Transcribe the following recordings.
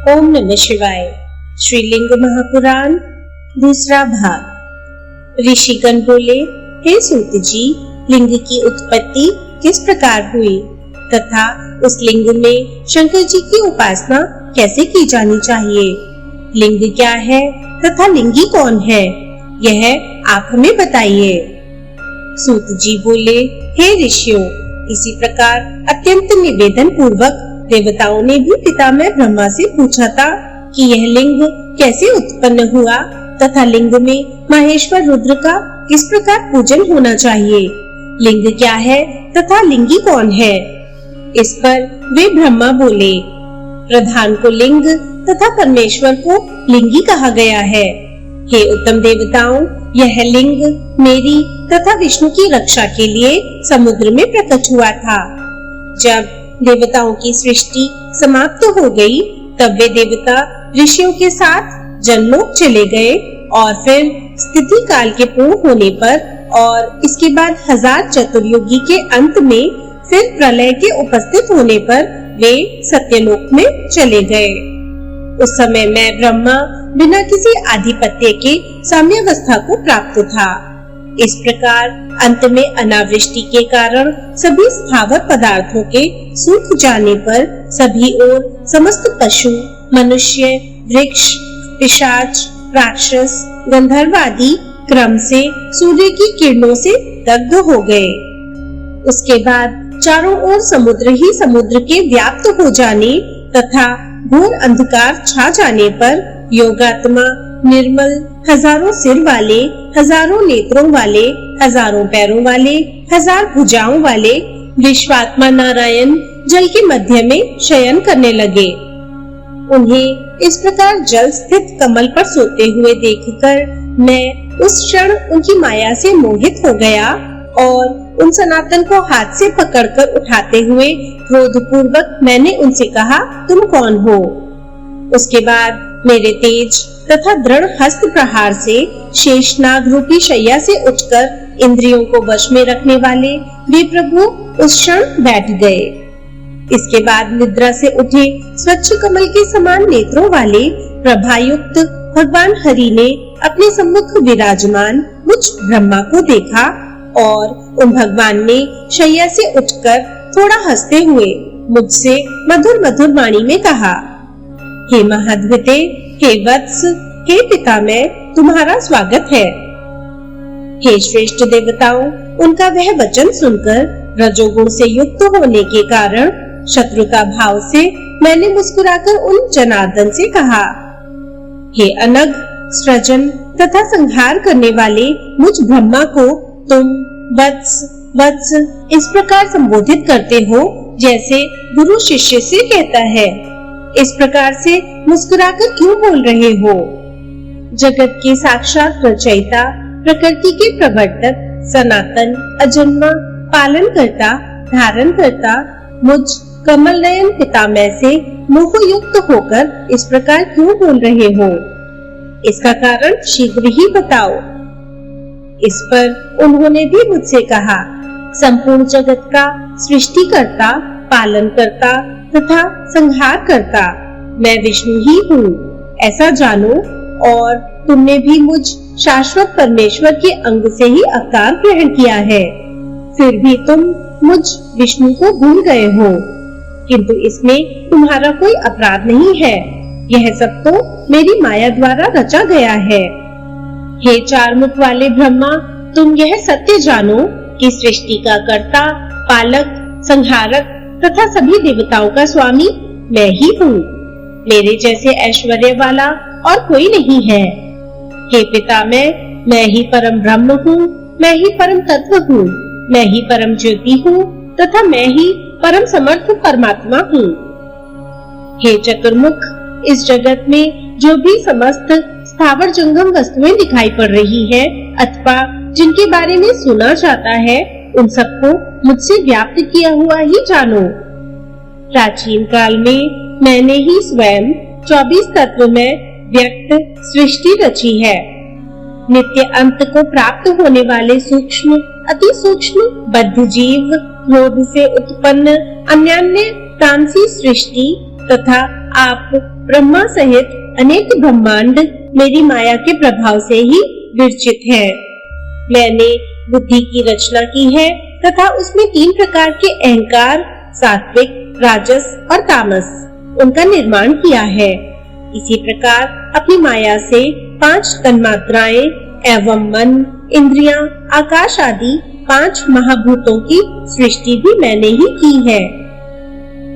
ओम नमः शिवाय। श्रीलिंग महापुराण दूसरा भाग। ऋषिगण बोले, हे सूत जी, लिंग की उत्पत्ति किस प्रकार हुई तथा उस लिंग में शंकर जी की उपासना कैसे की जानी चाहिए? लिंग क्या है तथा लिंगी कौन है, यह आप हमें बताइए। सूत जी बोले, हे ऋषियों, इसी प्रकार अत्यंत निवेदन पूर्वक देवताओं ने भी पितामह ब्रह्मा से पूछा था कि यह लिंग कैसे उत्पन्न हुआ तथा लिंग में महेश्वर रुद्र का किस प्रकार पूजन होना चाहिए, लिंग क्या है तथा लिंगी कौन है। इस पर वे ब्रह्मा बोले, प्रधान को लिंग तथा परमेश्वर को लिंगी कहा गया है। हे उत्तम देवताओं, यह लिंग मेरी तथा विष्णु की रक्षा के लिए समुद्र में प्रकट हुआ था। जब देवताओं की सृष्टि समाप्त हो गई, तब वे देवता ऋषियों के साथ जनलोक चले गए और फिर स्थिति काल के पूर्ण होने पर और इसके बाद 1000 चतुर्युगी के अंत में फिर प्रलय के उपस्थित होने पर वे सत्यलोक में चले गए। उस समय मैं ब्रह्मा बिना किसी आधिपत्य के साम्यावस्था को प्राप्त था। इस प्रकार अंत में अनावृष्टि के कारण सभी स्थावर पदार्थों के सूख जाने पर सभी ओर समस्त पशु, मनुष्य, वृक्ष, पिशाच, राक्षस, गंधर्व आदि क्रम से सूर्य की किरणों से दग्ध हो गए। उसके बाद चारों ओर समुद्र ही समुद्र के व्याप्त हो जाने तथा घोर अंधकार छा जाने पर योगात्मा निर्मल, हजारों सिर वाले, हजारों नेत्रों वाले, हजारों पैरों वाले, 1000 भुजाओं वाले विश्वात्मा नारायण जल के मध्य में शयन करने लगे। उन्हें इस प्रकार जल स्थित कमल पर सोते हुए देखकर मैं उस क्षण उनकी माया से मोहित हो गया और उन सनातन को हाथ से पकड़कर उठाते हुए क्रोधपूर्वक मैंने उनसे कहा, तुम कौन हो? उसके बाद मेरे तेज तथा दृढ़ हस्त प्रहार से शेषनाग रूपी शैया से उठकर इंद्रियों को वश में रखने वाले वे प्रभु उस क्षण बैठ गए। इसके बाद निद्रा से उठे स्वच्छ कमल के समान नेत्रों वाले प्रभायुक्त भगवान हरि ने अपने सम्मुख विराजमान मुझ ब्रह्मा को देखा और उन भगवान ने शैया से उठकर थोड़ा हंसते हुए मुझसे मधुर मधुर वाणी में कहा, हे महाद्विते, हे वत्स, हे पितामह, तुम्हारा स्वागत है। हे श्रेष्ठ देवताओं, उनका वह वचन सुनकर रजोगुण से युक्त होने के कारण शत्रुता भाव से मैंने मुस्कुराकर उन जनार्दन से कहा, हे अनग, सृजन तथा संहार करने वाले मुझ ब्रह्मा को तुम वत्स वत्स इस प्रकार संबोधित करते हो जैसे गुरु शिष्य से कहता है। इस प्रकार से मुस्कुराकर क्यों बोल रहे हो? जगत के साक्षात रचयिता, प्रकृति के प्रवर्तक, सनातन, अजन्मा, पालन करता, धारण करता मुझ कमल नयन पितामह से मोह युक्त होकर इस प्रकार क्यों बोल रहे हो? इसका कारण शीघ्र ही बताओ। इस पर उन्होंने भी मुझसे कहा, संपूर्ण जगत का सृष्टि करता, पालन करता तथा संहार करता मैं विष्णु ही हूँ, ऐसा जानो। और तुमने भी मुझ शाश्वत परमेश्वर के अंग से ही अवतार ग्रहण किया है, फिर भी तुम मुझ विष्णु को भूल गए हो। किंतु इसमें तुम्हारा कोई अपराध नहीं है, यह सब तो मेरी माया द्वारा रचा गया है। हे चार मुख वाले ब्रह्मा, तुम यह सत्य जानो कि सृष्टि का कर्ता, पालक, संहारक तथा सभी देवताओं का स्वामी मैं ही हूँ। मेरे जैसे ऐश्वर्य वाला और कोई नहीं है। हे पितामह, मैं ही परम ब्रह्म हूँ, मैं ही परम तत्व हूँ, मैं ही परम ज्योति हूँ तथा मैं ही परम समर्थ परमात्मा हूँ। हे चतुर्मुख, इस जगत में जो भी समस्त स्थावर जंगम वस्तुएं दिखाई पड़ रही है अथवा जिनके बारे में सुना जाता है, उन सबको मुझसे व्याप्त किया हुआ ही जानो। प्राचीन काल में मैंने ही स्वयं 24 तत्व में व्यक्त सृष्टि रची है। नित्य अंत को प्राप्त होने वाले सूक्ष्म, अति सूक्ष्म, बद्ध जीव, क्रोध से उत्पन्न अन्यान्य तामसी सृष्टि तथा आप ब्रह्मा सहित अनेक ब्रह्मांड मेरी माया के प्रभाव से ही विरचित हैं। मैंने बुद्धि की रचना की है तथा उसमें 3 प्रकार के अहंकार, सात्विक, राजस और तामस, उनका निर्माण किया है। इसी प्रकार अपनी माया से 5 तन्मात्राएं एवं मन, इंद्रियां, आकाश आदि 5 महाभूतों की सृष्टि भी मैंने ही की है।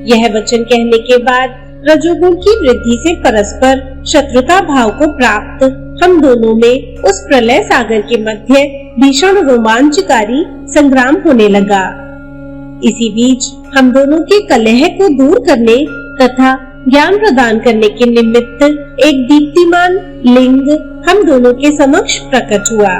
यह वचन कहने के बाद रजोगुण की वृद्धि से परस्पर शत्रुता भाव को प्राप्त हम दोनों में उस प्रलय सागर के मध्य भीषण रोमांचकारी संग्राम होने लगा। इसी बीच हम दोनों के कलह को दूर करने तथा ज्ञान प्रदान करने के निमित्त एक दीप्तिमान लिंग हम दोनों के समक्ष प्रकट हुआ।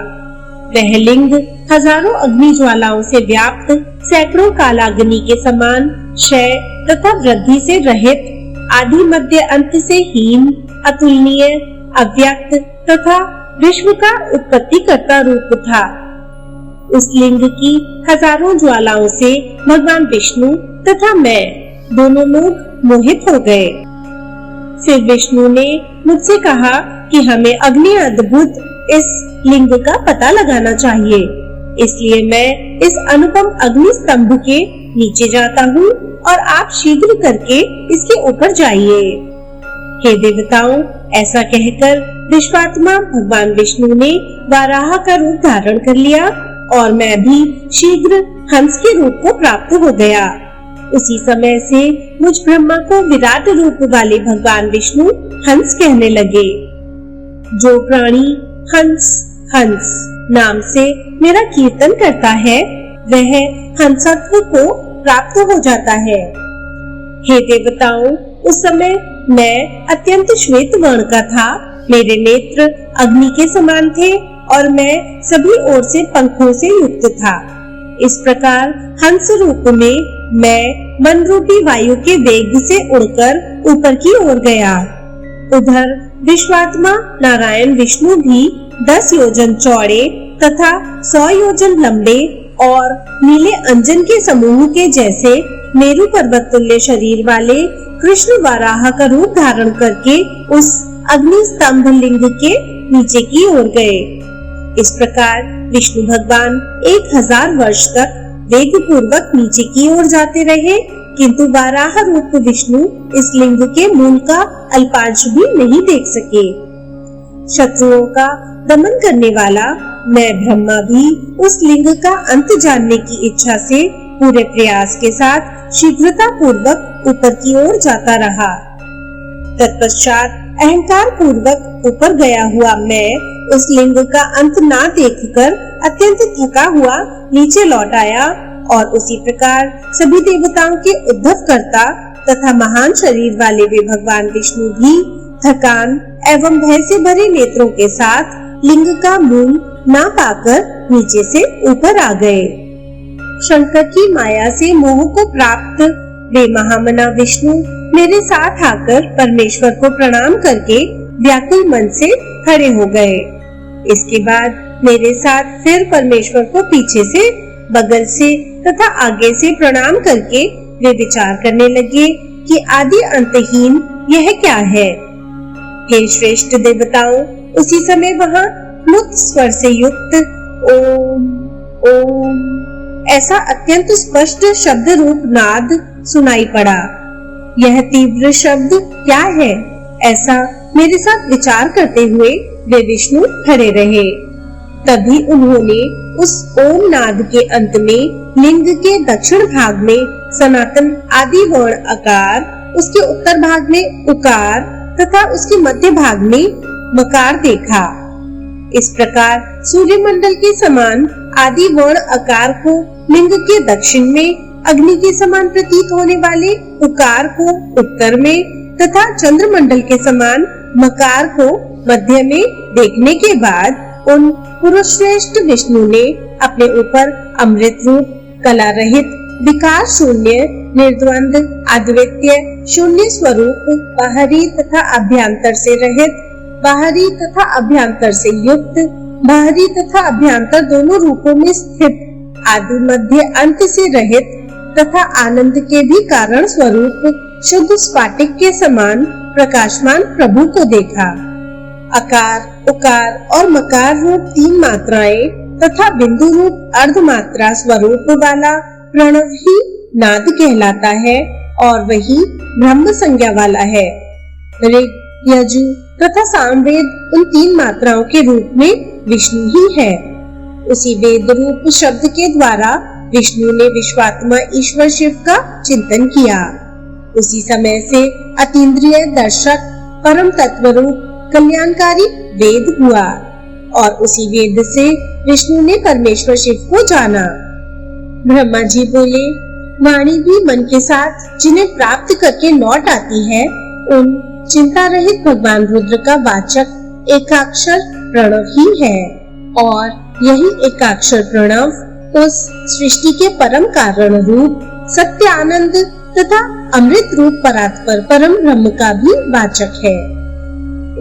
वह लिंग हजारों अग्नि ज्वालाओं से व्याप्त सैकड़ों कालाग्नि के समान क्षय तथा वृद्धि से रहित, आदि मध्य अंत से हीन, अतुलनीय, अव्यक्त तथा विश्व का उत्पत्ति करता रूप था। उस लिंग की हजारों ज्वालाओं से भगवान विष्णु तथा मैं दोनों लोग मोहित हो गए। फिर विष्णु ने मुझसे कहा कि हमें अग्नि अद्भुत इस लिंग का पता लगाना चाहिए। इसलिए मैं इस अनुपम अग्नि स्तंभ के नीचे जाता हूँ और आप शीघ्र करके इसके ऊपर जाइए। हे देवताओं, ऐसा कहकर विश्वात्मा भगवान विष्णु ने वाराह का रूप धारण कर लिया और मैं भी शीघ्र हंस के रूप को प्राप्त हो गया। उसी समय से मुझ ब्रह्मा को विराट रूप वाले भगवान विष्णु हंस कहने लगे। जो प्राणी हंस हंस नाम से मेरा कीर्तन करता है वह हंसत्व को प्राप्त हो जाता है। हे देवताओं, उस समय मैं अत्यंत श्वेत वर्ण का था। मेरे नेत्र अग्नि के समान थे और मैं सभी ओर से पंखों से युक्त था। इस प्रकार हंस रूप में मैं मन रूपी वायु के वेग से उड़कर ऊपर की ओर गया। उधर विश्वात्मा नारायण विष्णु भी 10 योजन चौड़े तथा 100 योजन लंबे और नीले अंजन के समूह के जैसे मेरु पर्वत तुल्य शरीर वाले कृष्ण वाराह का रूप धारण करके उस अग्नि स्तंभ लिंग के नीचे की ओर गए। इस प्रकार विष्णु भगवान 1000 वर्ष तक वेग पूर्वक नीचे की ओर जाते रहे, किंतु वाराह रूप विष्णु इस लिंग के मूल का अल्पांश भी नहीं देख सके। शत्रुओं का दमन करने वाला मैं ब्रह्मा भी उस लिंग का अंत जानने की इच्छा से पूरे प्रयास के साथ शीघ्रता पूर्वक ऊपर की ओर जाता रहा। तत्पश्चात अहंकार पूर्वक ऊपर गया हुआ मैं उस लिंग का अंत ना देखकर अत्यंत थका हुआ नीचे लौट आया और उसी प्रकार सभी देवताओं के उद्धव करता तथा महान शरीर वाले वे भगवान विष्णु भी थकान एवं भय से भरे नेत्रों के साथ लिंग का मूल ना पाकर नीचे से ऊपर आ गए। शंकर की माया से मोह को प्राप्त वे महामना विष्णु मेरे साथ आकर परमेश्वर को प्रणाम करके व्याकुल मन से खड़े हो गए। इसके बाद मेरे साथ फिर परमेश्वर को पीछे से, बगल से तथा आगे से प्रणाम करके वे विचार करने लगे कि आदि अंतहीन यह क्या है। हे श्रेष्ठ देवताओं, उसी समय वहाँ मुक्त स्वर से युक्त ओम ओम ऐसा अत्यंत स्पष्ट शब्द रूप नाद सुनाई पड़ा। यह तीव्र शब्द क्या है, ऐसा मेरे साथ विचार करते हुए वे विष्णु खड़े रहे। तभी उन्होंने उस ओम नाद के अंत में लिंग के दक्षिण भाग में सनातन आदि वर्ण अकार, उसके उत्तर भाग में उकार तथा उसके मध्य भाग में मकार देखा। इस प्रकार सूर्य मंडल के समान आदि वर्ण आकार को लिंग के दक्षिण में, अग्नि के समान प्रतीत होने वाले उकार को उत्तर में तथा चंद्रमंडल के समान मकार को मध्य में देखने के बाद उन पुरुष श्रेष्ठ विष्णु ने अपने ऊपर अमृत रूप, कला रहित, विकार शून्य, निर्द्वंद, अद्वितीय, शून्य स्वरूप, बाहरी तथा अभ्यंतर से रहित, बाहरी तथा अभ्यंतर से युक्त, बाहरी तथा अभ्यंतर दोनों रूपों में स्थित, आदि मध्य अंत से रहित तथा आनंद के भी कारण स्वरूप शुद्ध स्फटिक के समान प्रकाशमान प्रभु को देखा। अकार, उकार और मकार रूप 3 मात्राएं तथा बिंदु रूप अर्धमात्रा स्वरूप वाला प्रणव ही नाद कहलाता है और वही ब्रह्म संज्ञा वाला है। ऋग, यजु तथा सामवेद उन 3 मात्राओं के रूप में विष्णु ही है। उसी वेद रूप शब्द के द्वारा विष्णु ने विश्वात्मा ईश्वर शिव का चिंतन किया। उसी समय से अतीन्द्रिय दर्शक परम तत्व रूप कल्याणकारी वेद हुआ और उसी वेद से विष्णु ने परमेश्वर शिव को जाना। ब्रह्मा जी बोले, वाणी भी मन के साथ जिन्हें प्राप्त करके लौट आती है, उन चिंता रहित भगवान रुद्र का वाचक एकाक्षर प्रणव ही है और यही एकाक्षर प्रणव उस सृष्टि के परम कारण रूप सत्य आनंद तथा अमृत रूप परात्पर परम ब्रह्म का भी वाचक है।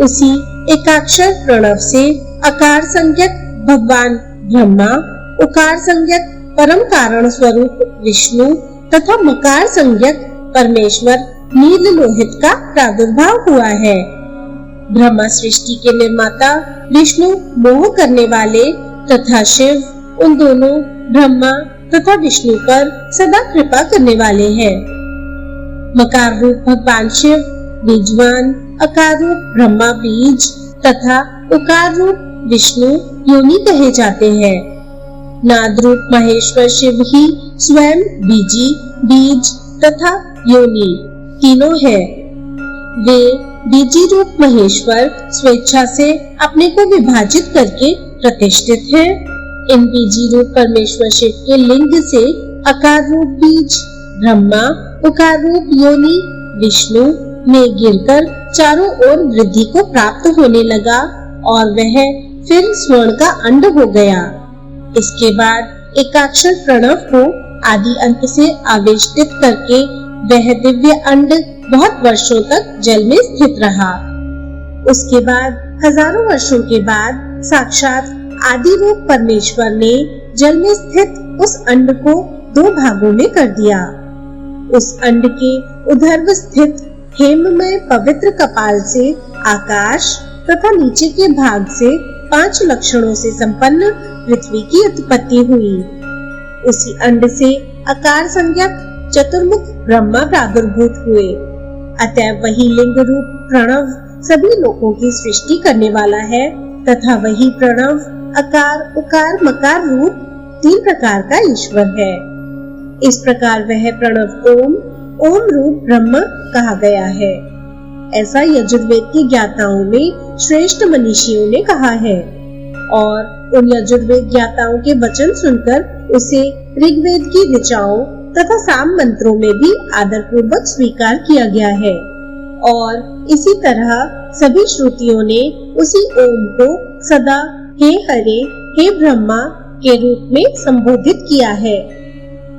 उसी एकाक्षर प्रणव से अकार संज्ञक भगवान ब्रह्मा, उकार संज्ञक परम कारण स्वरूप विष्णु तथा मकार संज्ञक परमेश्वर नील लोहित का प्रादुर्भाव हुआ है। ब्रह्मा सृष्टि के निर्माता, विष्णु मोह करने वाले तथा शिव उन दोनों ब्रह्मा तथा विष्णु पर सदा कृपा करने वाले हैं। मकार रूप भगवान शिव बीजवान, अकार रूप ब्रह्मा बीज तथा उकार रूप विष्णु योनि कहे जाते हैं। नाद रूप महेश्वर शिव ही स्वयं बीजी, बीज तथा योनि तीनों है। वे बीजी रूप महेश्वर स्वेच्छा से अपने को विभाजित करके प्रतिष्ठित हैं। इन बीजी रूप परमेश्वर शिव के लिंग से अकार रूप बीज ब्रह्मा, उकार रूप योनि विष्णु में गिरकर चारों ओर वृद्धि को प्राप्त होने लगा और वह फिर स्वर्ण का अंड हो गया। इसके बाद एकाक्षर प्रणव को आदि अंत से आवेष्टित करके वह दिव्य अंड बहुत वर्षों तक जल में स्थित रहा। उसके बाद हजारों वर्षों के बाद साक्षात आदि रूप परमेश्वर ने जल में स्थित उस अंड को 2 भागों में कर दिया। उस अंड के उधर्व स्थित हेममय पवित्र कपाल से आकाश तथा नीचे के भाग से 5 लक्षणों से संपन्न पृथ्वी की उत्पत्ति हुई। उसी अंड से आकार संज्ञक चतुर्मुख ब्रह्मा प्रादुर्भूत हुए। अतः वही लिंग रूप प्रणव सभी लोकों की सृष्टि करने वाला है तथा वही प्रणव अकार, उकार, मकार रूप 3 प्रकार का ईश्वर है। इस प्रकार वह प्रणव ओम रूप ब्रह्म कहा गया है। ऐसा यजुर्वेद के ज्ञाताओं में श्रेष्ठ मनीषियों ने कहा है और उन यजुर्वेद ज्ञाताओं के वचन सुनकर उसे ऋग्वेद की ऋचाओं तथा साम मंत्रों में भी आदर पूर्वक स्वीकार किया गया है और इसी तरह सभी श्रुतियों ने उसी ओम को सदा हे हरे, हे ब्रह्मा के रूप में संबोधित किया है।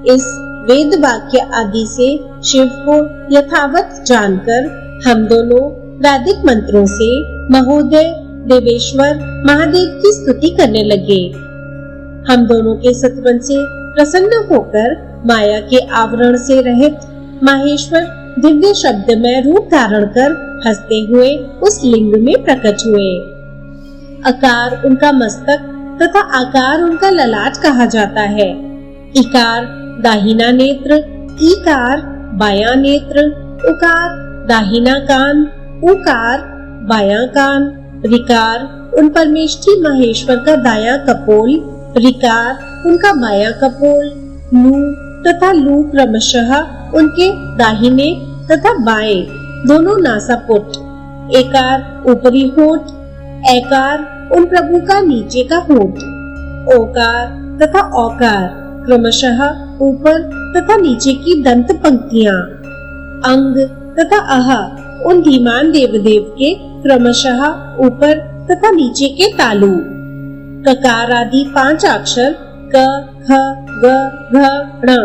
इस वेद वाक्य आदि से शिव को यथावत जानकर हम दोनों वैदिक मंत्रों से महोदय, देवेश्वर, महादेव की स्तुति करने लगे। हम दोनों के सत्वन से प्रसन्न होकर माया के आवरण से रहित माहेश्वर दिव्य शब्दमय रूप धारण कर हंसते हुए उस लिंग में प्रकट हुए। अकार उनका मस्तक तथा आकार उनका ललाट कहा जाता है। इकार दाहिना नेत्र, ईकार बायां नेत्र, उकार दाहिना कान, उकार बायां कान, ऋकार उन परमेष्ठी महेश्वर का दायां कपोल, ऋकार उनका बायां कपोल, लू तथा लू क्रमशः उनके दाहिने तथा बाएं दोनों नासापुट, एकार ऊपरी होठ, ऐकार उन प्रभु का नीचे का होठ, ओकार तथा औकार क्रमशः ऊपर तथा नीचे की दंत पंक्तियां, अंग तथा अह उन धीमान देवदेव के क्रमशः ऊपर तथा नीचे के तालु, ककार आदि 5 अक्षर क, ख, ग, घ, ण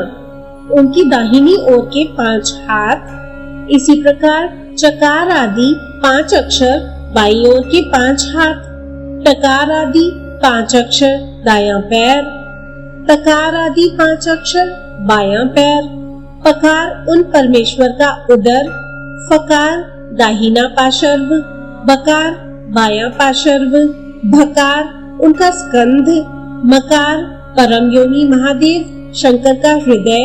उनकी दाहिनी ओर के 5 हाथ। इसी प्रकार चकार आदि 5 अक्षर बाईं ओर के 5 हाथ, टकार आदि 5 अक्षर दायां पैर, तकार आदि 5 अक्षर बायां पैर पकार उन परमेश्वर का उदर, फकार दाहिना पार्श्व, बकार बायां पार्श्व, भकार उनका स्कंध, मकार परम योनि महादेव शंकर का हृदय,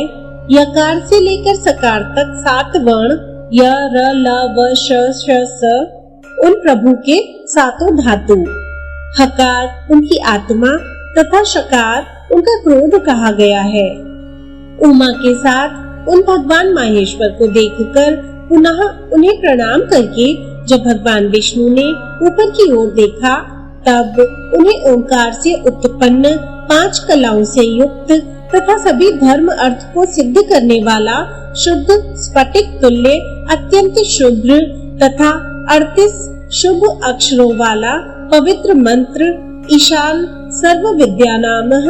यकार से लेकर सकार तक 7 वर्ण य र ल व श श स उन प्रभु के 7 धातु, हकार उनकी आत्मा तथा शकार उनका क्रोध कहा गया है। उमा के साथ उन भगवान माहेश्वर को देखकर पुनः उन्हें प्रणाम करके जब भगवान विष्णु ने ऊपर की ओर देखा, तब उन्हें ओंकार से उत्पन्न 5 कलाओं से युक्त तथा सभी धर्म अर्थ को सिद्ध करने वाला शुद्ध स्फटिक तुल्य अत्यंत शुभ्र तथा 38 शुभ अक्षरों वाला पवित्र मंत्र ईशान सर्व विद्या नामः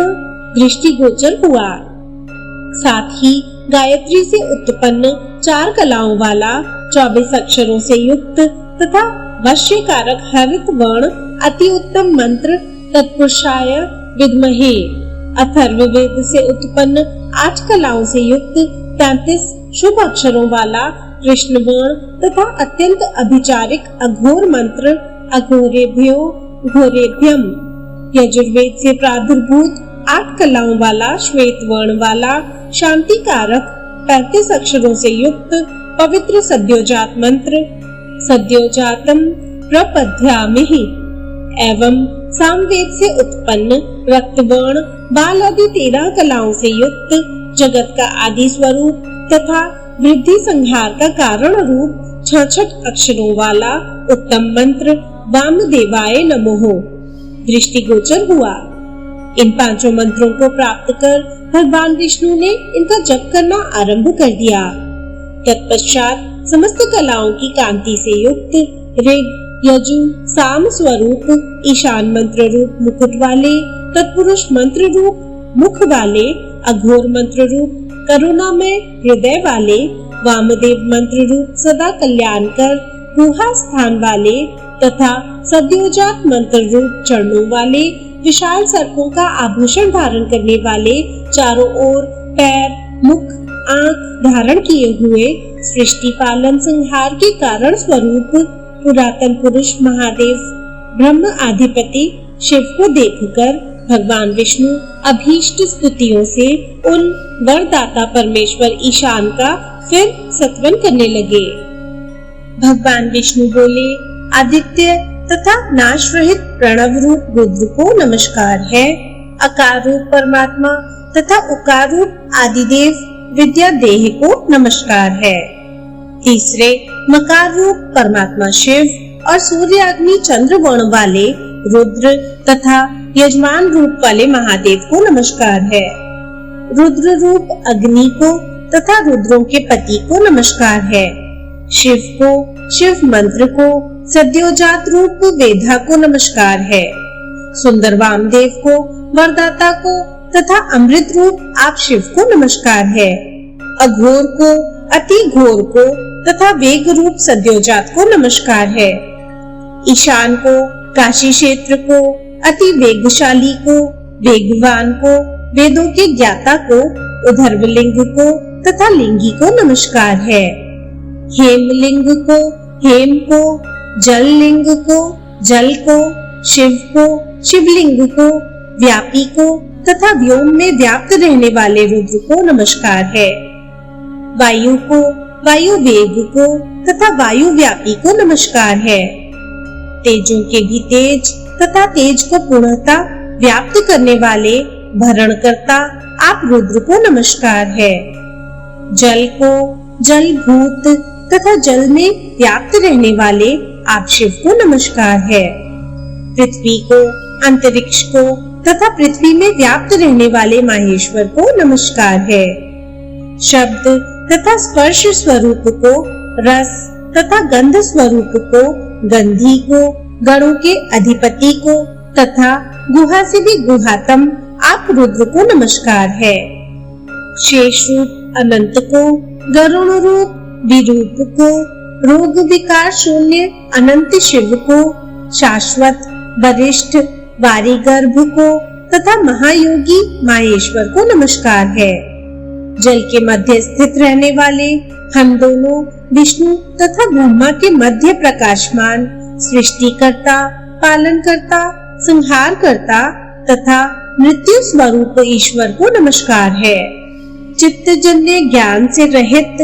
दृष्टिगोचर हुआ। साथ ही गायत्री से उत्पन्न 4 कलाओं वाला 24 अक्षरों से युक्त तथा वश्यकारक हरित वर्ण अति उत्तम मंत्र तत्पुरुषाय विद्महे अथर्ववेद से उत्पन्न 8 कलाओं से युक्त 33 शुभ अक्षरों वाला कृष्ण वर्ण तथा अत्यंत अभिचारिक अघोर मंत्र अघोरेभ्यो घोरेभ्यम, यजुर्वेद से प्रादुर्भूत 8 कलाओं वाला श्वेत वर्ण वाला शांति कारक 35 अक्षरों से युक्त पवित्र सद्योजात मंत्र सद्योजातम प्रपद्यामिहि एवं सामवेद से उत्पन्न रक्तवर्ण बाल आदि 13 कलाओं से युक्त जगत का आदि स्वरूप तथा वृद्धि संहार का कारण रूप 66 अक्षरों वाला उत्तम मंत्र वामदेवाय नमः दृष्टिगोचर हुआ। इन 5 मंत्रों को प्राप्त कर भगवान विष्णु ने इनका जप करना आरंभ कर दिया। तत्पश्चात समस्त कलाओं की कांति से युक्त ऋग यजु साम स्वरूप ईशान मंत्र रूप मुकुट वाले, तत्पुरुष मंत्र रूप मुख वाले, अघोर मंत्र रूप करुणामय हृदय वाले, वामदेव मंत्र रूप सदा कल्याणकर गुहा स्थान वाले तथा सद्योजात मंत्र रूप चरणों वाले, विशाल सर्पों का आभूषण धारण करने वाले, चारों ओर पैर मुख आंख धारण किए हुए, सृष्टि पालन संहार के कारण स्वरूप पुरातन पुरुष महादेव ब्रह्म आधिपति शिव को देखकर भगवान विष्णु अभीष्ट स्तुतियों से उन वरदाता परमेश्वर ईशान का फिर सत्वन करने लगे। भगवान विष्णु बोले, आदित्य तथा नाश रहित प्रणव रूप रुद्र को नमस्कार है। अकार रूप परमात्मा तथा उकार रूप आदिदेव विद्या देह को नमस्कार है। तीसरे मकार रूप परमात्मा शिव और सूर्य अग्नि चंद्र वर्ण वाले रुद्र तथा यजमान रूप वाले महादेव को नमस्कार है। रुद्र रूप अग्नि को तथा रुद्रों के पति को नमस्कार है। शिव को शिव मंत्र को सद्योजात रूप वेदा को नमस्कार है। सुंदर वामदेव को वरदाता को तथा अमृत रूप आप शिव को नमस्कार है। अघोर को अति घोर को तथा वेग रूप सद्योजात को नमस्कार है। ईशान को काशी क्षेत्र को अति वेगशाली को वेगवान को वेदों के ज्ञाता को उधर्वलिंग को तथा लिंगी को नमस्कार है। हेमलिंग को हेम को जल लिंग को जल को शिव को शिवलिंग को व्यापी को तथा व्योम में व्याप्त रहने वाले रुद्र को नमस्कार है। वायु को वायु वेग को तथा वायु व्यापी को नमस्कार है। तेजों के भी तेज तथा तेज को पूर्णतः व्याप्त करने वाले भरण करता आप रुद्र को नमस्कार है। जल को जल भूत तथा जल में व्याप्त रहने वाले आप शिव को नमस्कार है। पृथ्वी को अंतरिक्ष को तथा पृथ्वी में व्याप्त रहने वाले माहेश्वर को नमस्कार है। शब्द तथा स्पर्श स्वरूप को रस तथा गंध स्वरूप को गंधी को गणों के अधिपति को तथा गुहा से भी गुहातम आप रुद्र को नमस्कार है। शेष रूप अनंत को गरुण रूप विरूप को रोग विकार शून्य अनंत शिव को शाश्वत वरिष्ठ वारी गर्भ को तथा महायोगी माहेश्वर को नमस्कार है। जल के मध्य स्थित रहने वाले, हम दोनों विष्णु तथा ब्रह्मा के मध्य प्रकाशमान, सृष्टिकर्ता, पालनकर्ता, संहारकर्ता तथा मृत्यु स्वरूप ईश्वर को नमस्कार है। चित्तजन्य ज्ञान से रहित,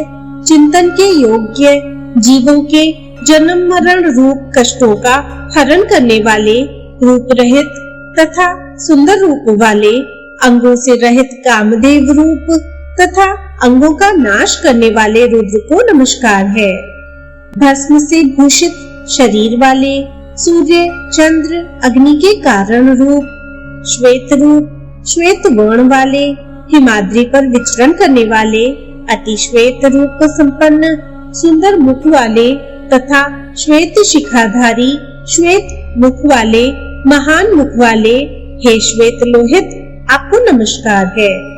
चिंतन के योग्य, जीवों के जन्म मरण रूप कष्टों का हरण करने वाले, रूप रहित तथा सुंदर रूप वाले, अंगों से रहित कामदेव रूप तथा अंगों का नाश करने वाले रुद्र को नमस्कार है। भस्म से भूषित शरीर वाले, सूर्य चंद्र अग्नि के कारण रूप, श्वेत रूप, श्वेत वर्ण वाले, हिमाद्री पर विचरण करने वाले, अति श्वेत रूप संपन्न, सुंदर मुख वाले तथा श्वेत शिखाधारी, श्वेत मुख वाले, महान मुख वाले, हे श्वेत लोहित, आपको नमस्कार है।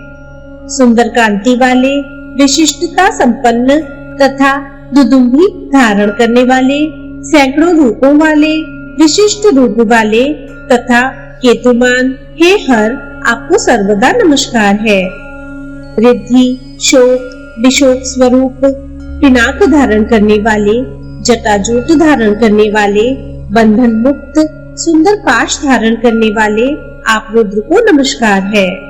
सुंदर कांति वाले, विशिष्टता संपन्न तथा दुदुम्भी धारण करने वाले, सैकड़ों रूपों वाले, विशिष्ट रूप वाले तथा केतुमान, हे हर, आपको सर्वदा नमस्कार है। रिद्धि, शोक, विशोक स्वरूप, पिनाक धारण करने वाले, जटाजूट धारण करने वाले, बंधन मुक्त, सुंदर पाश धारण करने वाले, आप रुद्र को नमस्कार है।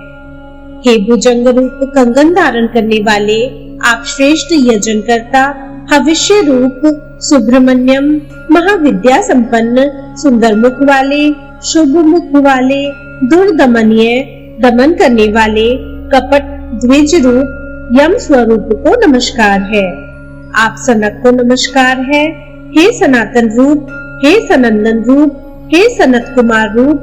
हे भुजंग रूप कंगन धारण करने वाले, आप श्रेष्ठ यजनकर्ता, भविष्य रूप, सुब्रमण्यम, महाविद्या संपन्न, सुंदर मुख वाले, शुभ मुख वाले, दुर्दमनीय, दमन करने वाले, कपट द्विज रूप, यम स्वरूप को नमस्कार है। आप सनक को नमस्कार है। हे सनातन रूप, हे सनंदन रूप, हे सनत कुमार रूप,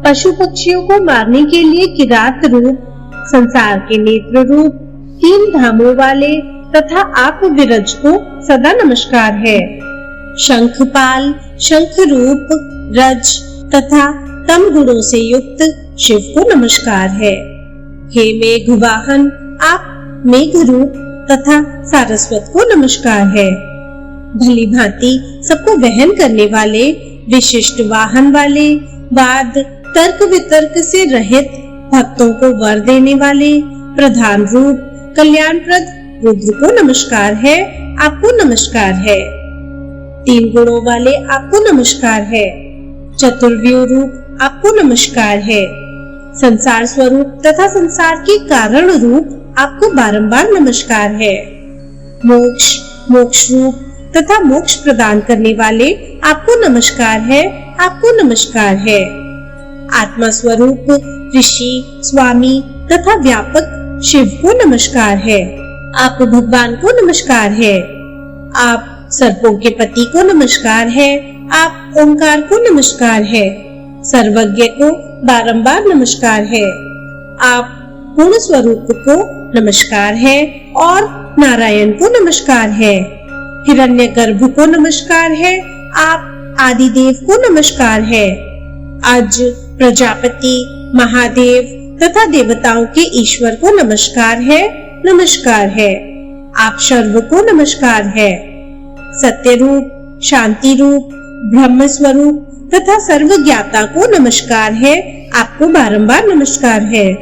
पशु पक्षियों को मारने के लिए किरात रूप, संसार के नेत्र रूप, तीन धामों वाले तथा आप विरज को सदा नमस्कार है। शंखपाल, शंख रूप, रज तथा तम गुणों से युक्त शिव को नमस्कार है। हे मेघ वाहन, आप मेघ रूप तथा सारस्वत को नमस्कार है। भली भांति सबको वहन करने वाले, विशिष्ट वाहन वाले, वाद तर्क वितर्क से रहित, भक्तों को वर देने वाले, प्रधान रूप, कल्याणप्रद रुद्र को नमस्कार है। आपको नमस्कार है। तीन गुणों वाले आपको नमस्कार है। चतुर्व्यूह रूप आपको नमस्कार है। संसार स्वरूप तथा संसार के कारण रूप आपको बारंबार नमस्कार है। मोक्ष, मोक्ष रूप तथा मोक्ष प्रदान करने वाले आपको नमस्कार है। आपको नमस्कार है। आत्मा स्वरूप, ऋषि, स्वामी तथा व्यापक शिव को नमस्कार है। आप भगवान को नमस्कार है। आप सर्पों के पति को नमस्कार है। आप ओंकार को नमस्कार है। सर्वज्ञ को बारंबार नमस्कार है। आप पूर्ण स्वरूप को नमस्कार है और नारायण को नमस्कार है। हिरण्यगर्भ को नमस्कार है। आप आदिदेव को नमस्कार है। अज, प्रजापति, महादेव तथा देवताओं के ईश्वर को नमस्कार है। नमस्कार है। आप सर्व को नमस्कार है। सत्य रूप, शांति रूप, ब्रह्म स्वरूप तथा सर्वज्ञाता को नमस्कार है। आपको बारंबार नमस्कार है।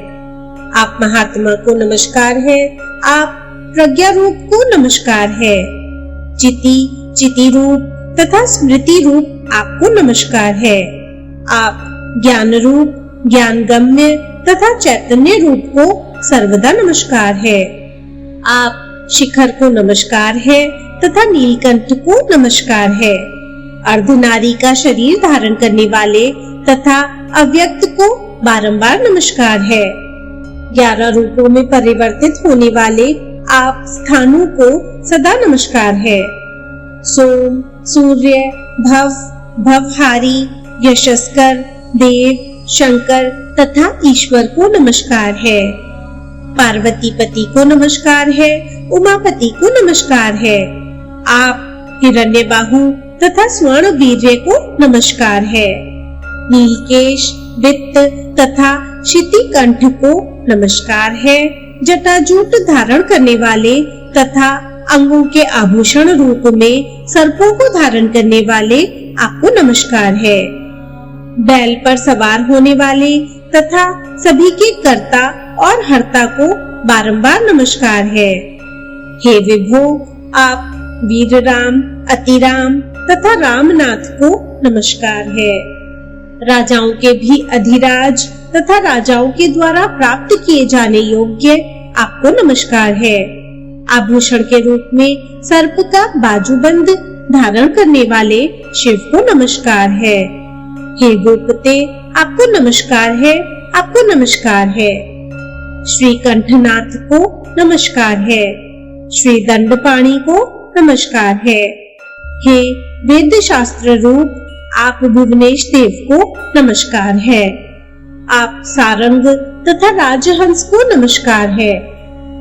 आप महात्मा को नमस्कार है। आप प्रज्ञा रूप को नमस्कार है। चिति, चिति रूप तथा स्मृति रूप आपको नमस्कार है। आप ज्ञान रूप, ज्ञान गम्य तथा चैतन्य रूप को सर्वदा नमस्कार है। आप शिखर को नमस्कार है तथा नीलकंठ को नमस्कार है। अर्धनारी का शरीर धारण करने वाले तथा अव्यक्त को बारंबार नमस्कार है। 11 रूपों में परिवर्तित होने वाले आप स्थानों को सदा नमस्कार है। सोम, सूर्य, भव, भवहारी, यशस्कर, देव, शंकर तथा ईश्वर को नमस्कार है। पार्वती पति को नमस्कार है। उमापति को नमस्कार है। आप हिरण्यबाहु तथा स्वर्ण वीर्य को नमस्कार है। नीलकेश, वित्त तथा शितिकंठ को नमस्कार है। जटाजूट धारण करने वाले तथा अंगों के आभूषण रूप में सर्पों को धारण करने वाले आपको नमस्कार है। बैल पर सवार होने वाले तथा सभी के कर्ता और हर्ता को बारंबार नमस्कार है। हे विभो, आप वीर राम, अतिराम तथा रामनाथ को नमस्कार है। राजाओं के भी अधिराज तथा राजाओं के द्वारा प्राप्त किए जाने योग्य आपको नमस्कार है। आभूषण के रूप में सर्प का बाजूबंद धारण करने वाले शिव को नमस्कार है। हे गोपते, आपको नमस्कार है, आपको नमस्कार है। श्री कंठनाथ को नमस्कार है। श्री दंडपाणि को नमस्कार है। हे वेद शास्त्र रूप आप भुवनेश देव को नमस्कार है। आप सारंग तथा राजहंस को नमस्कार है।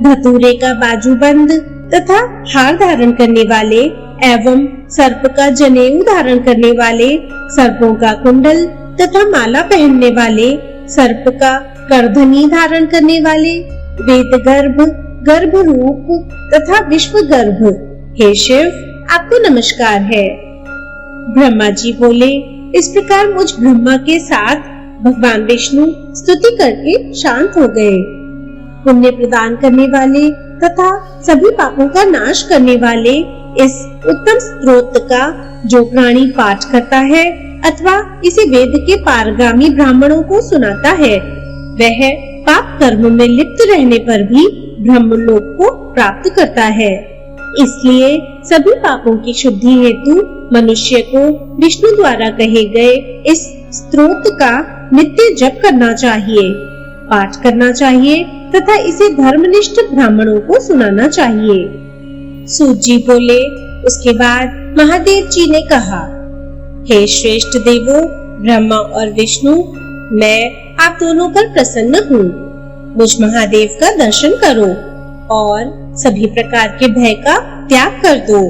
धतूरे का बाजूबंद तथा हार धारण करने वाले एवं सर्प का जनेऊ धारण करने वाले, सर्पों का कुंडल तथा माला पहनने वाले, सर्प का करधनी धारण करने वाले, वेद गर्भ, गर्भ रूप तथा विश्व गर्भ, हे शिव, आपको नमस्कार है। ब्रह्मा जी बोले, इस प्रकार मुझ ब्रह्मा के साथ भगवान विष्णु स्तुति करके शांत हो गए। पुण्य प्रदान करने वाले तथा सभी पापों का नाश करने वाले इस उत्तम स्तोत्र का जो प्राणी पाठ करता है अथवा इसे वेद के पारगामी ब्राह्मणों को सुनाता है, वह पाप कर्म में लिप्त रहने पर भी ब्रह्मलोक को प्राप्त करता है। इसलिए सभी पापों की शुद्धि हेतु मनुष्य को विष्णु द्वारा कहे गए इस स्तोत्र का नित्य जप करना चाहिए, पाठ करना चाहिए तथा इसे धर्मनिष्ठ ब्राह्मणों को सुनाना चाहिए। सूत जी बोले, उसके बाद महादेव जी ने कहा, हे श्रेष्ठ देवों, ब्रह्मा और विष्णु, मैं आप दोनों पर प्रसन्न हूँ। मुझ महादेव का दर्शन करो और सभी प्रकार के भय का त्याग कर दो।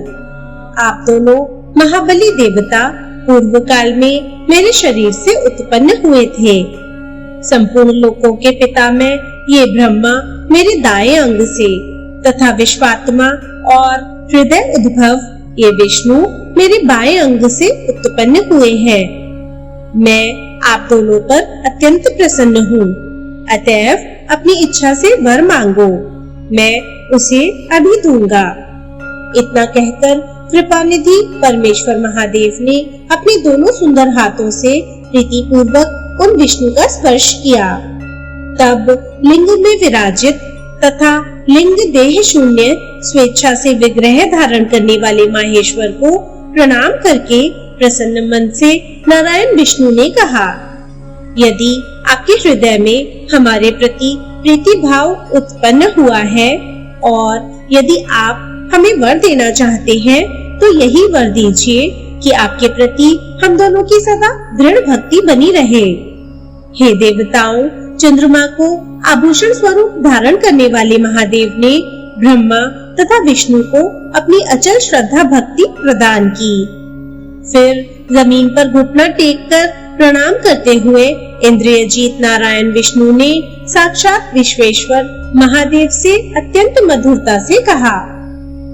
आप दोनों महाबली देवता पूर्व काल में मेरे शरीर से उत्पन्न हुए थे। संपूर्ण लोकों के पिता में ये ब्रह्मा मेरे दाएं अंग से तथा विश्वात्मा और हृदय उद्भव ये विष्णु मेरे बाएं अंग से उत्पन्न हुए हैं। मैं आप दोनों पर अत्यंत प्रसन्न हूँ, अतएव अपनी इच्छा से वर मांगो, मैं उसे अभी दूंगा। इतना कहकर कृपानिधि परमेश्वर महादेव ने अपने दोनों सुंदर हाथों से प्रीति पूर्वक उन विष्णु का स्पर्श किया। तब लिंग में विराजित तथा लिंग देह शून्य स्वेच्छा से विग्रह धारण करने वाले माहेश्वर को प्रणाम करके प्रसन्न मन से नारायण विष्णु ने कहा, यदि आपके हृदय में हमारे प्रति प्रीति भाव उत्पन्न हुआ है और यदि आप हमें वर देना चाहते हैं तो यही वर दीजिए कि आपके प्रति हम दोनों की सदा दृढ़ भक्ति बनी रहे। हे देवताओं, चंद्रमा को आभूषण स्वरूप धारण करने वाले महादेव ने ब्रह्मा तथा विष्णु को अपनी अचल श्रद्धा भक्ति प्रदान की। फिर जमीन पर घुटना टेककर प्रणाम करते हुए इंद्रियजीत नारायण विष्णु ने साक्षात विश्वेश्वर महादेव से अत्यंत मधुरता से कहा,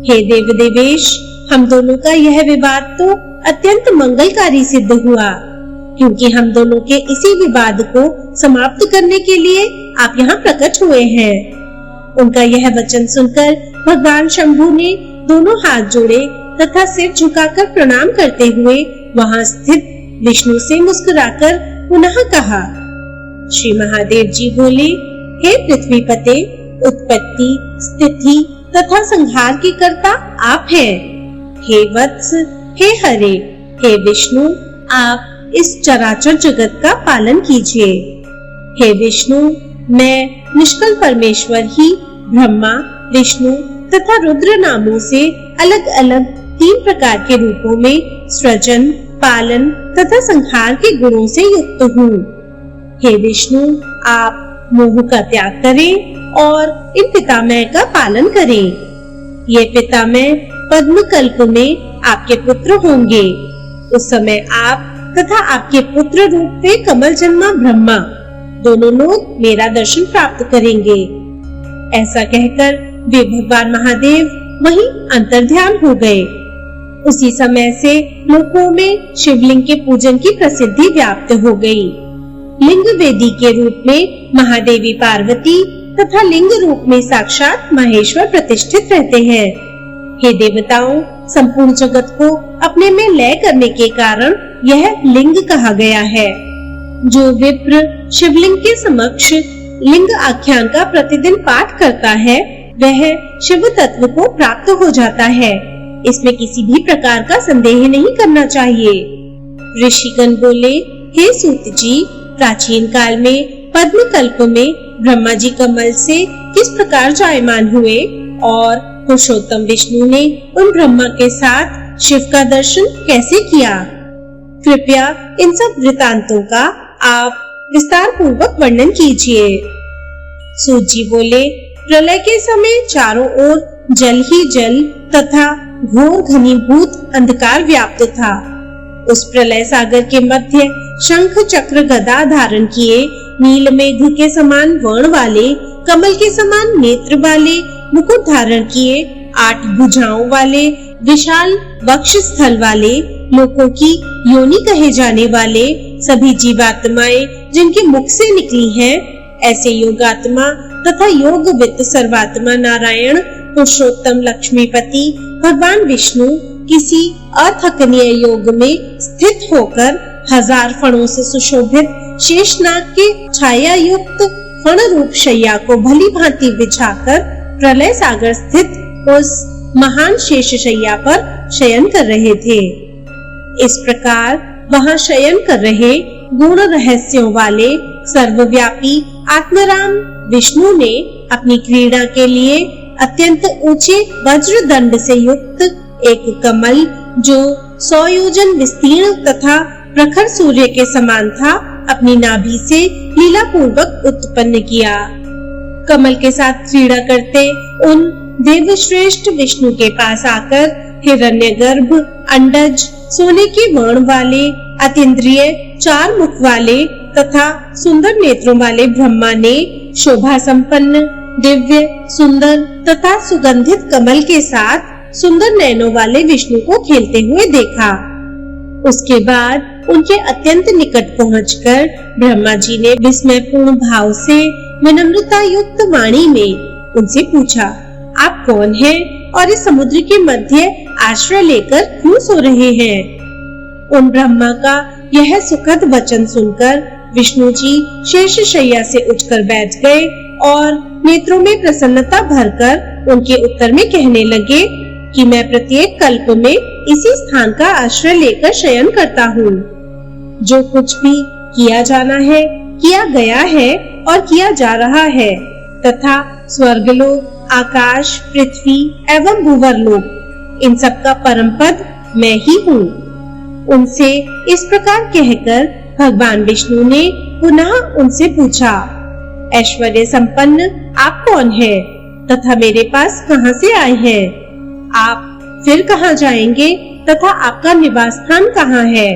हे देव देवेश, हम दोनों का यह विवाद तो अत्यंत मंगलकारी सिद्ध हुआ, क्योंकि हम दोनों के इसी विवाद को समाप्त करने के लिए आप यहाँ प्रकट हुए हैं। उनका यह वचन सुनकर भगवान शंभु ने दोनों हाथ जोड़े तथा सिर झुकाकर प्रणाम करते हुए वहां स्थित विष्णु से मुस्कुराकर पुनः कहा। श्री महादेव जी बोले, हे पृथ्वीपते, उत्पत्ति, स्थिति तथा संहार के कर्ता आप हैं। हे वत्स, हे हरे, हे विष्णु, आप इस चराचर जगत का पालन कीजिए। हे विष्णु, मैं निष्कल परमेश्वर ही ब्रह्मा, विष्णु तथा रुद्र नामों से अलग अलग 3 प्रकार के रूपों में सृजन, पालन तथा संहार के गुणों से युक्त हूँ। हे विष्णु, आप मोह का त्याग करें और इन पितामह का पालन करें। ये पितामह पद्म कल्प में आपके पुत्र होंगे। उस समय आप तथा आपके पुत्र रूप में कमल जन्मा ब्रह्मा दोनों लोग मेरा दर्शन प्राप्त करेंगे। ऐसा कहकर वे भगवान महादेव वहीं अंतर्ध्यान हो गए। उसी समय से लोकों में शिवलिंग के पूजन की प्रसिद्धि व्याप्त हो गई। लिंग वेदी के रूप में महादेवी पार्वती तथा लिंग रूप में साक्षात महेश्वर प्रतिष्ठित रहते हैं। हे देवताओं, संपूर्ण जगत को अपने में लय करने के कारण यह लिंग कहा गया है। जो विप्र शिवलिंग के समक्ष लिंग आख्यान का प्रतिदिन पाठ करता है वह शिव तत्व को प्राप्त हो जाता है। इसमें किसी भी प्रकार का संदेह नहीं करना चाहिए। ऋषिगण बोले, हे सूत जी, प्राचीन काल में पद्म कल्प में ब्रह्मा जी कमल से किस प्रकार जायमान हुए और पुरुषोत्तम विष्णु ने उन ब्रह्मा के साथ शिव का दर्शन कैसे किया? कृपया इन सब वृतांतों का आप विस्तार पूर्वक वर्णन कीजिए। सूत जी बोले, प्रलय के समय चारों ओर जल ही जल तथा घोर घनीभूत अंधकार व्याप्त था। उस प्रलय सागर के मध्य शंख चक्र गदा धारण किए, नील मेघ के समान वर्ण वाले, कमल के समान नेत्र वाले, मुकुट धारण किए, 8 भुजाओं वाले, विशाल वक्ष स्थल वाले, लोकों की योनि कहे जाने वाले, सभी जीवात्माएं जिनके मुख से निकली हैं, ऐसे योगात्मा तथा योग वित्त सर्वात्मा नारायण पुरुषोत्तम लक्ष्मीपति भगवान विष्णु किसी अथकनीय योग में स्थित होकर 1000 फणों से सुशोभित शेषनाग के छाया युक्त फण रूप शैया को भली भांति बिछाकर प्रलय सागर स्थित उस महान शेष शैया पर शयन कर रहे थे। इस प्रकार वहां शयन कर रहे गुण रहस्यों वाले सर्वव्यापी आत्मराम विष्णु ने अपनी क्रीड़ा के लिए अत्यंत ऊंचे वज्र दंड से युक्त एक कमल जो 100 योजन विस्तीर्ण तथा प्रखर सूर्य के समान था, अपनी नाभि से लीला पूर्वक उत्पन्न किया। कमल के साथ क्रीड़ा करते उन देवश्रेष्ठ विष्णु के पास आकर हिरण्यगर्भ, अंडज, सोने के वर्ण वाले, अतीन्द्रिय 4 मुख वाले तथा सुंदर नेत्रों वाले ब्रह्मा ने शोभा संपन्न दिव्य सुंदर तथा सुगंधित कमल के साथ सुंदर नयनों वाले विष्णु को खेलते हुए देखा। उसके बाद उनके अत्यंत निकट पहुंचकर ब्रह्मा जी ने विस्मयपूर्ण भाव से विनम्रता युक्त वाणी में उनसे पूछा, आप कौन हैं और इस समुद्र के मध्य आश्रय लेकर क्यों सो रहे हैं? उन ब्रह्मा का यह सुखद वचन सुनकर विष्णु जी शेष शैया से उठकर बैठ गए और नेत्रों में प्रसन्नता भरकर उनके उत्तर में कहने लगे कि मैं प्रत्येक कल्प में इसी स्थान का आश्रय लेकर शयन करता हूँ। जो कुछ भी किया जाना है, किया गया है और किया जा रहा है तथा स्वर्गलोक, आकाश, पृथ्वी एवं भूवरलोक, इन सब का परम पद मैं ही हूँ। उनसे इस प्रकार कहकर भगवान विष्णु ने पुनः उनसे पूछा, ऐश्वर्य संपन्न आप कौन है तथा मेरे पास कहाँ से आए हैं? आप फिर कहाँ जाएंगे तथा आपका निवास स्थान कहाँ है?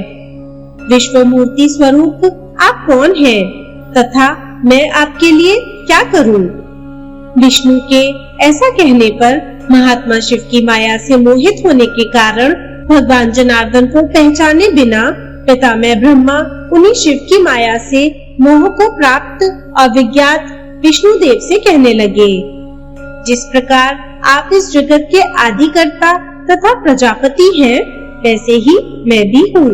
विश्व मूर्ति स्वरूप आप कौन हैं तथा मैं आपके लिए क्या करूं? विष्णु के ऐसा कहने पर महात्मा शिव की माया से मोहित होने के कारण भगवान जनार्दन को पहचाने बिना पितामह ब्रह्मा उन्हीं शिव की माया से मोह को प्राप्त अविज्ञात विष्णु देव से कहने लगे, जिस प्रकार आप इस जगत के आदिकर्ता तथा प्रजापति हैं, वैसे ही मैं भी हूँ।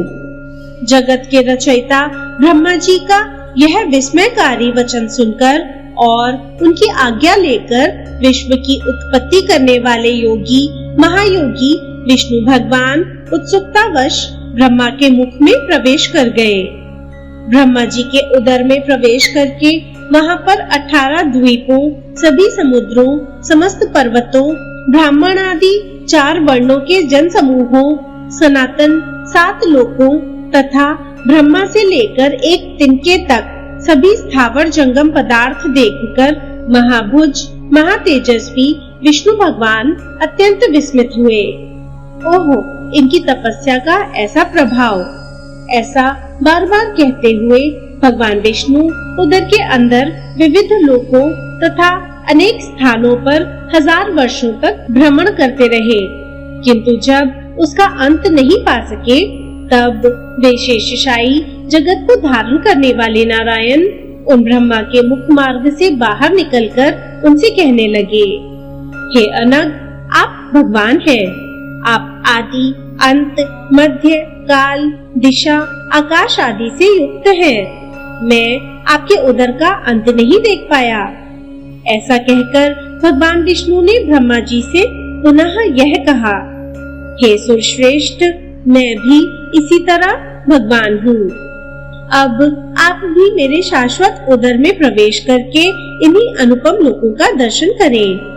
जगत के रचयिता ब्रह्मा जी का यह विस्मयकारी वचन सुनकर और उनकी आज्ञा लेकर विश्व की उत्पत्ति करने वाले योगी महायोगी विष्णु भगवान उत्सुकतावश ब्रह्मा के मुख में प्रवेश कर गए। ब्रह्मा जी के उदर में प्रवेश करके वहां पर 18 द्वीपों, सभी समुद्रों, समस्त पर्वतों, ब्राह्मण आदि 4 वर्णों के जन समूहों, सनातन 7 लोकों तथा ब्रह्मा से लेकर एक तिनके तक सभी स्थावर जंगम पदार्थ देखकर महाभुज महातेजस्वी विष्णु भगवान अत्यंत विस्मित हुए। ओहो, इनकी तपस्या का ऐसा प्रभाव! ऐसा बार बार कहते हुए भगवान विष्णु उदर के अंदर विविध लोकों तथा अनेक स्थानों पर 1000 वर्षों तक भ्रमण करते रहे, किंतु जब उसका अंत नहीं पा सके तब वे शेषशायी जगत को धारण करने वाले नारायण उन ब्रह्मा के मुख मार्ग से बाहर निकलकर उनसे कहने लगे, हे अनग, आप भगवान हैं। आप आदि, अंत, मध्य, काल, दिशा, आकाश आदि से युक्त हैं। मैं आपके उदर का अंत नहीं देख पाया। ऐसा कहकर भगवान विष्णु ने ब्रह्मा जी से पुनः यह कहा, हे सुरश्रेष्ठ, मैं भी इसी तरह भगवान हूँ। अब आप भी मेरे शाश्वत उदर में प्रवेश करके इन्हीं अनुपम लोकों का दर्शन करें।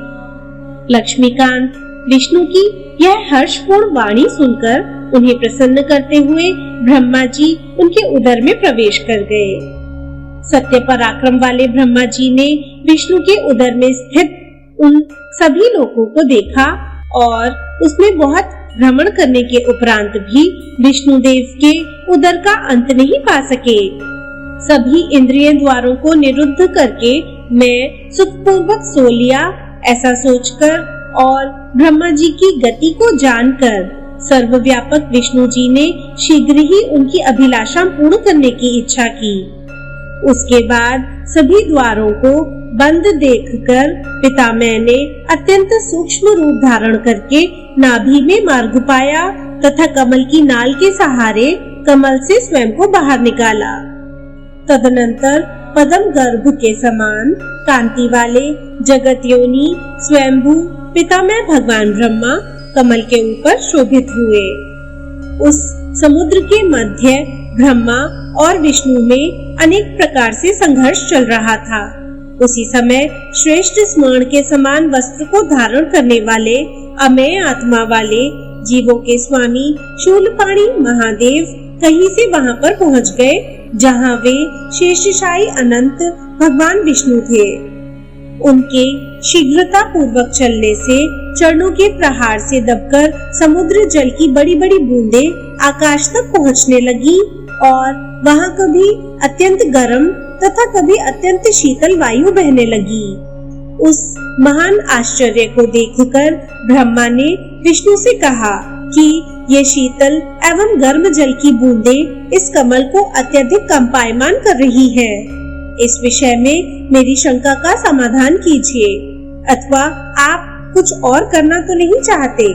लक्ष्मीकांत विष्णु की यह हर्षपूर्ण वाणी सुनकर उन्हें प्रसन्न करते हुए ब्रह्मा जी उनके उदर में प्रवेश कर गए। सत्य पराक्रम वाले ब्रह्मा जी ने विष्णु के उदर में स्थित उन सभी लोगों को देखा और उसमें बहुत भ्रमण करने के उपरांत भी विष्णुदेव के उदर का अंत नहीं पा सके। सभी इंद्रिय द्वारों को निरुद्ध करके मैं सुखपूर्वक सो लिया, ऐसा सोचकर और ब्रह्मा जी की गति को जानकर सर्वव्यापक विष्णु जी ने शीघ्र ही उनकी अभिलाषा पूर्ण करने की इच्छा की। उसके बाद सभी द्वारों को बंद देखकर पितामह ने अत्यंत सूक्ष्म रूप धारण करके नाभि में मार्ग पाया तथा कमल की नाल के सहारे कमल से स्वयं को बाहर निकाला। तदनंतर पद्म गर्भ के समान कांति वाले जगत योनि स्वयंभू पितामह भगवान ब्रह्मा कमल के ऊपर शोभित हुए। उस समुद्र के मध्य ब्रह्मा और विष्णु में अनेक प्रकार से संघर्ष चल रहा था। उसी समय श्रेष्ठ स्मरण के समान वस्त्र को धारण करने वाले अमेय आत्मा वाले जीवों के स्वामी शूलपाणी महादेव कहीं से वहां पर पहुंच गए जहां वे शेषशायी अनंत भगवान विष्णु थे। उनके शीघ्रता पूर्वक चलने से चरणों के प्रहार से दबकर समुद्र जल की बड़ी बड़ी बूंदें आकाश तक पहुंचने लगी और वहां कभी अत्यंत गर्म तथा कभी अत्यंत शीतल वायु बहने लगी। उस महान आश्चर्य को देखकर ब्रह्मा ने विष्णु से कहा कि ये शीतल एवं गर्म जल की बूंदें इस कमल को अत्यधिक कंपायमान कर रही है। इस विषय में मेरी शंका का समाधान कीजिए, अथवा आप कुछ और करना तो नहीं चाहते।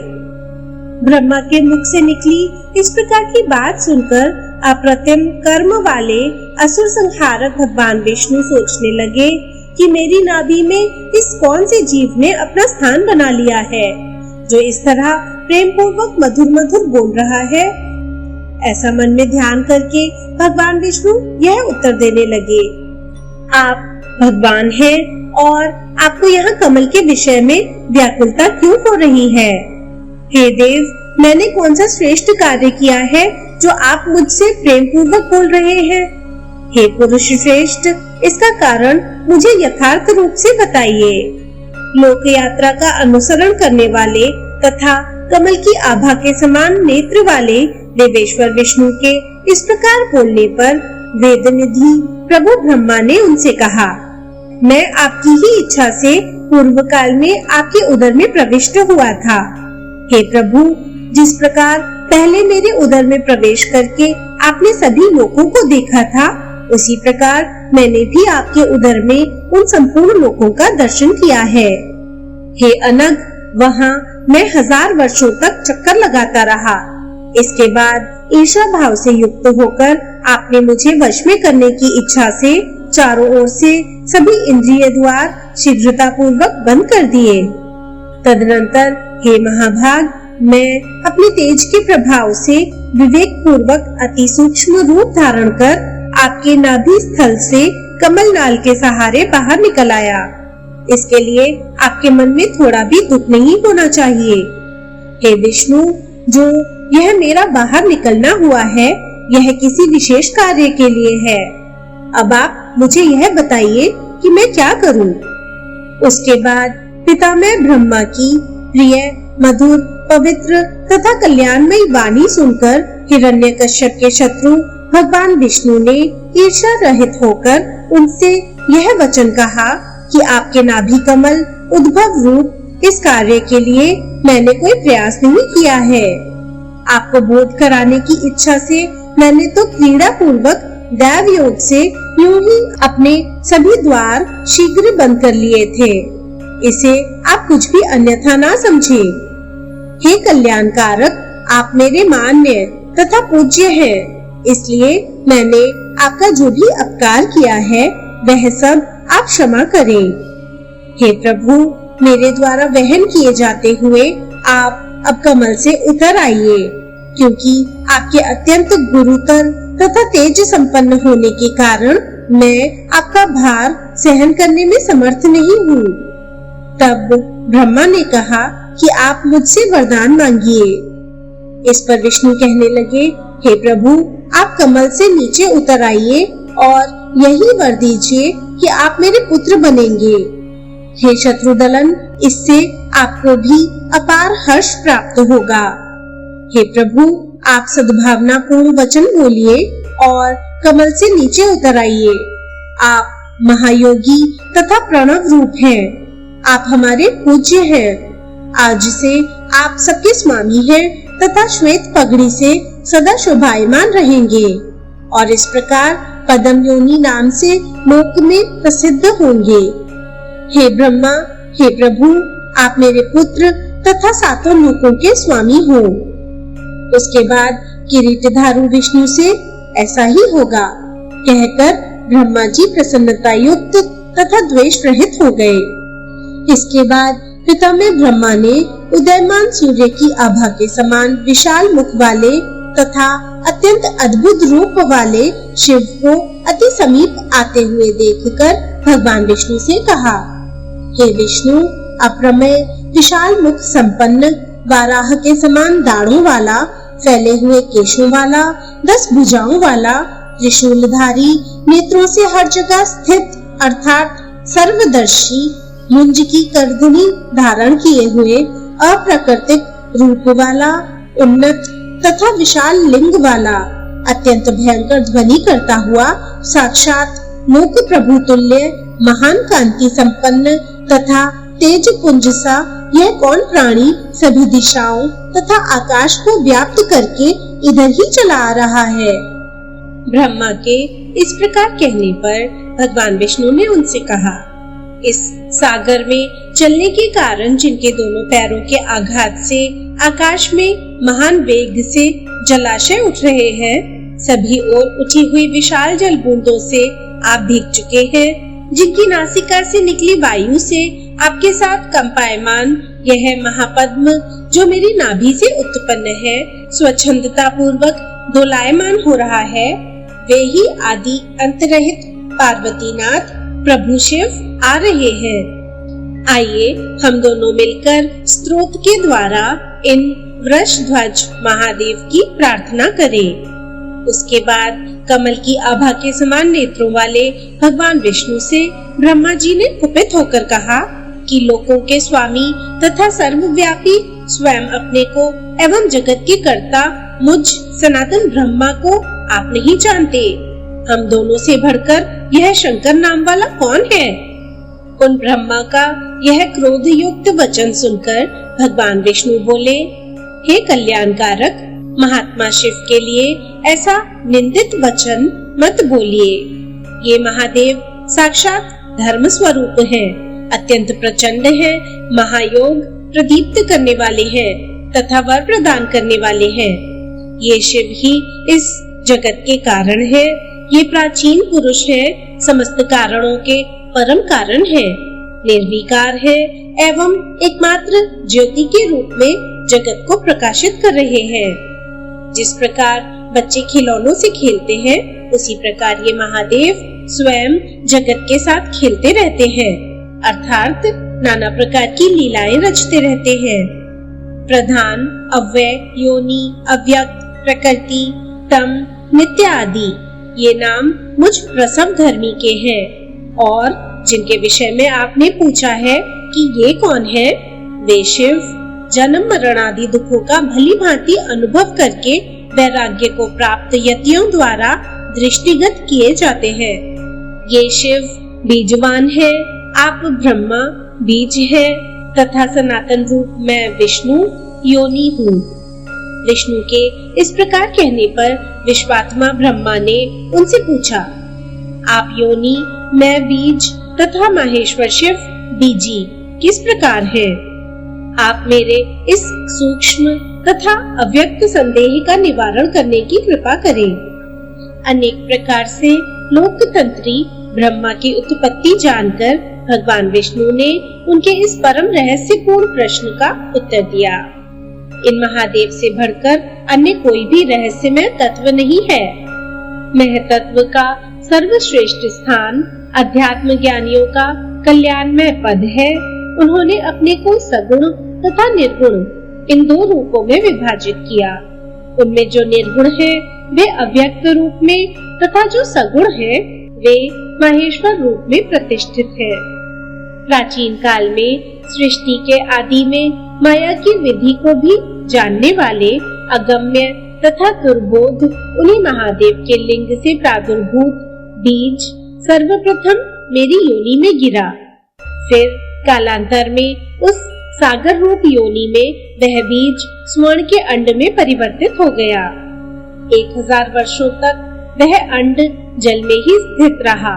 ब्रह्मा के मुख से निकली इस प्रकार की बात सुनकर अप्रतिम कर्म वाले असुर संहारक भगवान विष्णु सोचने लगे कि मेरी नाभि में इस कौन से जीव ने अपना स्थान बना लिया है जो इस तरह प्रेम पूर्वक मधुर मधुर बोल रहा है। ऐसा मन में ध्यान करके भगवान विष्णु यह उत्तर देने लगे, आप भगवान हैं और आपको यहाँ कमल के विषय में व्याकुलता क्यों हो रही है? हे देव, मैंने कौन सा श्रेष्ठ कार्य किया है जो आप मुझसे प्रेम पूर्वक बोल रहे हैं? हे पुरुष श्रेष्ठ, इसका कारण मुझे यथार्थ रूप से बताइए। लोक यात्रा का अनुसरण करने वाले तथा कमल की आभा के समान नेत्र वाले देवेश्वर विष्णु के इस प्रकार बोलने पर वेद निधि प्रभु ब्रह्मा ने उनसे कहा, मैं आपकी ही इच्छा से पूर्व काल में आपके उदर में प्रविष्ट हुआ था। हे प्रभु, जिस प्रकार पहले मेरे उदर में प्रवेश करके आपने सभी लोगों को देखा था, उसी प्रकार मैंने भी आपके उदर में उन संपूर्ण लोगों का दर्शन किया है। हे अनग, वहाँ मैं 1000 वर्षों तक चक्कर लगाता रहा। इसके बाद ईर्ष्या भाव से युक्त होकर आपने मुझे वश में करने की इच्छा से चारों ओर से सभी इंद्रिय द्वार शीघ्रता पूर्वक बंद कर दिए। तदनंतर हे महाभाग, मैं अपने तेज के प्रभाव से विवेक पूर्वक अति सूक्ष्म रूप धारण कर आपके नाभि स्थल से कमल नाल के सहारे बाहर निकल आया। इसके लिए आपके मन में थोड़ा भी दुख नहीं होना चाहिए। हे विष्णु, जो यह मेरा बाहर निकलना हुआ है, यह किसी विशेष कार्य के लिए है। अब आप मुझे यह बताइए कि मैं क्या करूं? उसके बाद पितामह ब्रह्मा की प्रिय, मधुर, पवित्र तथा कल्याणमयी वाणी सुनकर हिरण्यकश्यप के शत्रु भगवान विष्णु ने ईर्ष्या रहित होकर उनसे यह वचन कहा कि आपके नाभि कमल उद्भव रूप इस कार्य के लिए मैंने कोई प्रयास नहीं किया है। आपको बोध कराने की इच्छा से मैंने तो क्रीड़ा पूर्वक दैव योग से यूं ही अपने सभी द्वार शीघ्र बंद कर लिए थे। इसे आप कुछ भी अन्यथा ना समझे। हे कल्याणकारक, आप मेरे मान्य तथा पूज्य हैं, इसलिए मैंने आपका जो भी अपकार किया है वह सब आप क्षमा करें। हे प्रभु, मेरे द्वारा वहन किए जाते हुए आप अब कमल से उतर आइए, क्योंकि आपके अत्यंत गुरुतर तथा तेज संपन्न होने के कारण मैं आपका भार सहन करने में समर्थ नहीं हूँ। तब ब्रह्मा ने कहा कि आप मुझसे वरदान मांगिए। इस पर विष्णु कहने लगे, हे प्रभु, आप कमल से नीचे उतर आइए और यही वर दीजिए कि आप मेरे पुत्र बनेंगे। हे शत्रुदलन, इससे आपको भी अपार हर्ष प्राप्त होगा। हे प्रभु, आप सद्भावना पूर्ण वचन बोलिए और कमल से नीचे उतर आइए। आप महायोगी तथा प्रणव रूप हैं। आप हमारे पूज्य हैं। आज से आप सबके स्वामी हैं तथा श्वेत पगड़ी से सदा शोभायमान रहेंगे और इस प्रकार पद्म योनि नाम से लोक में प्रसिद्ध होंगे। हे ब्रह्मा, हे प्रभु, आप मेरे पुत्र तथा सातों लोकों के स्वामी हो। उसके बाद किरीटधारू विष्णु से ऐसा ही होगा कहकर ब्रह्मा जी प्रसन्नता युक्त तथा द्वेष रहित हो गए। इसके बाद पितामह ब्रह्मा ने उदयमान सूर्य की आभा के समान विशाल मुख वाले तथा अत्यंत अद्भुत रूप वाले शिव को अति समीप आते हुए देखकर भगवान विष्णु से कहा, हे विष्णु, अप्रमेय विशाल मुख संपन्न, वाराह के समान दाढ़ों वाला, फैले हुए केशों वाला, 10 भुजाओं वाला, त्रिशूलधारी, नेत्रों से हर जगह स्थित अर्थात सर्वदर्शी, मुंज की करधनी धारण किए हुए, अप्राकृतिक रूप वाला, उन्नत तथा विशाल लिंग वाला, अत्यंत भयंकर ध्वनि करता हुआ, साक्षात लोक प्रभु तुल्य, महान कांति संपन्न तथा तेज पुंज सा यह कौन प्राणी सभी दिशाओं तथा आकाश को व्याप्त करके इधर ही चला आ रहा है। ब्रह्मा के इस प्रकार कहने पर भगवान विष्णु ने उनसे कहा, इस सागर में चलने के कारण जिनके दोनों पैरों के आघात से आकाश में महान वेग से जलाशय उठ रहे हैं, सभी ओर उठी हुई विशाल जल बूंदों से आप भीग चुके हैं, जिनकी नासिका से निकली वायु से आपके साथ कंपायमान यह महापद्म जो मेरी नाभि से उत्पन्न है, स्वच्छंदता पूर्वक दोलायमान हो रहा है, वे ही आदि अंतरहित पार्वतीनाथ प्रभु शिव आ रहे हैं। आइए हम दोनों मिलकर स्तोत्र के द्वारा इन वृषध्वज महादेव की प्रार्थना करें। उसके बाद कमल की आभा के समान नेत्रों वाले भगवान विष्णु से ब्रह्मा जी ने कुपित होकर कहा कि लोकों के स्वामी तथा सर्वव्यापी स्वयं अपने को एवं जगत के कर्ता मुझ सनातन ब्रह्मा को आप नहीं जानते। हम दोनों से बढ़कर यह शंकर नाम वाला कौन है? उन ब्रह्मा का यह क्रोध युक्त वचन सुनकर भगवान विष्णु बोले, हे कल्याणकारक, महात्मा शिव के लिए ऐसा निंदित वचन मत बोलिए। ये महादेव साक्षात धर्म स्वरूप हैं, अत्यंत प्रचंड हैं, महायोग प्रदीप्त करने वाले हैं तथा वर प्रदान करने वाले हैं। ये शिव ही इस जगत के कारण है। ये प्राचीन पुरुष है, समस्त कारणों के परम कारण है, निर्विकार है एवं एकमात्र ज्योति के रूप में जगत को प्रकाशित कर रहे हैं। जिस प्रकार बच्चे खिलौनों से खेलते हैं, उसी प्रकार ये महादेव स्वयं जगत के साथ खेलते रहते हैं, अर्थात नाना प्रकार की लीलाएं रचते रहते हैं। प्रधान, अव्यय, योनि, अव्यक्त, प्रकृति, तम, नित्य आदि ये नाम मुझ प्रसव धर्मी के हैं और जिनके विषय में आपने पूछा है कि ये कौन है, वे शिव जन्म मरण आदि दुखों का भली भांति अनुभव करके वैराग्य को प्राप्त यतियों द्वारा दृष्टिगत किए जाते हैं। ये शिव बीजवान है, आप ब्रह्मा बीज है तथा सनातन रूप मैं विष्णु योनि हूँ। विष्णु के इस प्रकार कहने पर विश्वात्मा ब्रह्मा ने उनसे पूछा, आप योनि, मैं बीज तथा महेश्वर शिव बीजी किस प्रकार है? आप मेरे इस सूक्ष्म तथा अव्यक्त संदेह का निवारण करने की कृपा करें। अनेक प्रकार से लोकतंत्री ब्रह्मा की उत्पत्ति जानकर भगवान विष्णु ने उनके इस परम रहस्यपूर्ण प्रश्न का उत्तर दिया। इन महादेव से बढ़कर अन्य कोई भी रहस्यमय तत्व नहीं है। महतत्व का सर्वश्रेष्ठ स्थान अध्यात्म ज्ञानियों का कल्याणमय पद है। उन्होंने अपने को सगुण तथा निर्गुण इन दो रूपों में विभाजित किया। उनमें जो निर्गुण है वे अव्यक्त रूप में तथा जो सगुण है वे महेश्वर रूप में प्रतिष्ठित है। प्राचीन काल में सृष्टि के आदि में माया की विधि को भी जानने वाले अगम्य तथा दुर्बोध उन्हीं महादेव के लिंग से प्रादुर्भूत बीज सर्वप्रथम मेरी योनि में गिरा। फिर कालांतर में उस सागर रूप योनि में वह बीज स्वर्ण के अंड में परिवर्तित हो गया। 1000 वर्षों तक वह अंड जल में ही स्थित रहा।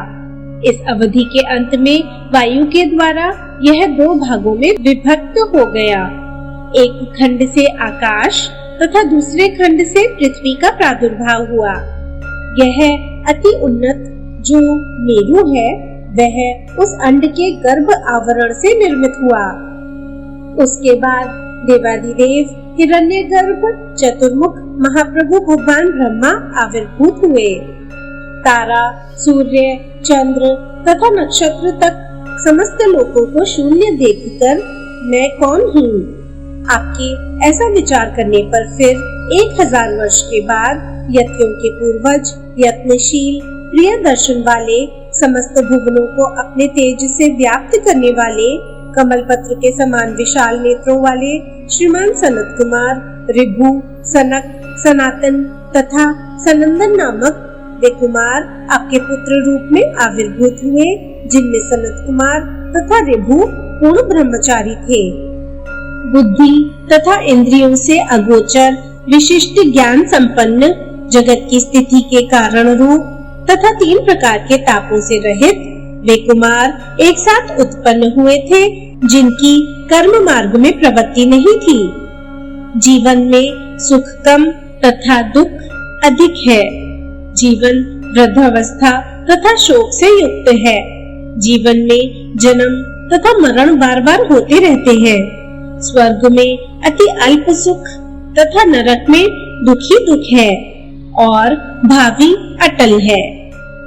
इस अवधि के अंत में वायु के द्वारा यह 2 भागों में विभक्त हो गया। एक खंड से आकाश तथा दूसरे खंड से पृथ्वी का प्रादुर्भाव हुआ। यह अति उन्नत जो मेरु है वह उस अंड के गर्भ आवरण से निर्मित हुआ। उसके बाद देवादिदेव हिरण्यगर्भ चतुर्मुख महाप्रभु भगवान ब्रह्मा आविर्भूत हुए। तारा, सूर्य, चंद्र तथा नक्षत्र तक समस्त लोकों को शून्य देखकर मैं कौन हूँ? आपके ऐसा विचार करने पर फिर 1000 वर्ष के बाद यतियों के पूर्वज यत्नशील प्रिय दर्शन वाले समस्त भुवनों को अपने तेज से व्याप्त करने वाले कमल पत्र के समान विशाल नेत्रों वाले श्रीमान सनत कुमार, ऋभु, सनक, सनातन तथा सनंदन नामक वे कुमार आपके पुत्र रूप में आविर्भूत हुए, जिनमें सनत कुमार तथा ऋभु पूर्ण ब्रह्मचारी थे। बुद्धि तथा इंद्रियों से अगोचर विशिष्ट ज्ञान संपन्न जगत की स्थिति के कारण रूप तथा 3 प्रकार के तापों से रहित वे कुमार एक साथ उत्पन्न हुए थे, जिनकी कर्म मार्ग में प्रवृत्ति नहीं थी। जीवन में सुख कम तथा दुख अधिक है। जीवन वृद्धावस्था तथा शोक से युक्त है। जीवन में जन्म तथा मरण बार बार होते रहते हैं। स्वर्ग में अति अल्प सुख तथा नरक में दुख ही दुख है और भावी अटल है।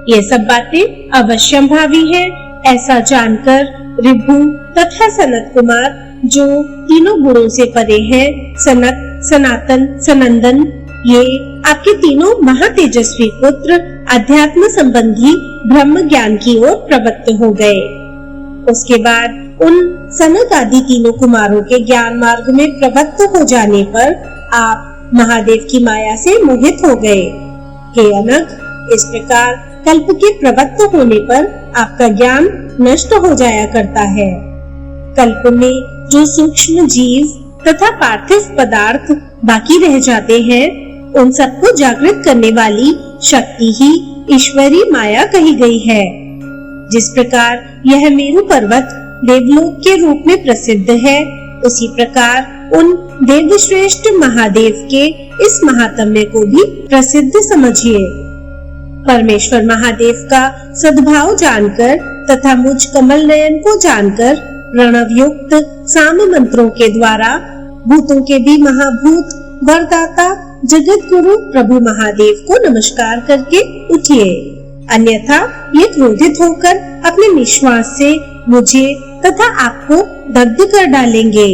ये सब बातें अवश्यम भावी है। ऐसा जानकर ऋभु तथा सनत कुमार जो तीनों गुणों से परे हैं, सनक, सनातन, सनंदन, ये आपके तीनों महातेजस्वी पुत्र अध्यात्म संबंधी ब्रह्म ज्ञान की ओर प्रवृत्त हो गए। उसके बाद उन सनक आदि तीनों कुमारों के ज्ञान मार्ग में प्रवृत्त हो जाने पर आप महादेव की माया से मोहित हो गए। हे अनग, इस प्रकार कल्प के प्रवृत्त होने पर आपका ज्ञान नष्ट हो जाया करता है। कल्प में जो सूक्ष्म जीव तथा पार्थिव पदार्थ बाकी रह जाते हैं, उन सबको जागृत करने वाली शक्ति ही ईश्वरी माया कही गई है। जिस प्रकार यह मेरु पर्वत देवलोक के रूप में प्रसिद्ध है, उसी प्रकार उन देवश्रेष्ठ महादेव के इस महात्म्य को भी प्रसिद्ध समझिए। परमेश्वर महादेव का सद्भाव जानकर तथा मुझ कमल नयन को जानकर प्रणव युक्त साम मंत्रों के द्वारा भूतों के भी महाभूत वरदाता जगत गुरु प्रभु महादेव को नमस्कार करके उठिए, अन्यथा ये क्रोधित होकर अपने निश्वास से मुझे तथा आपको दग्ध कर डालेंगे।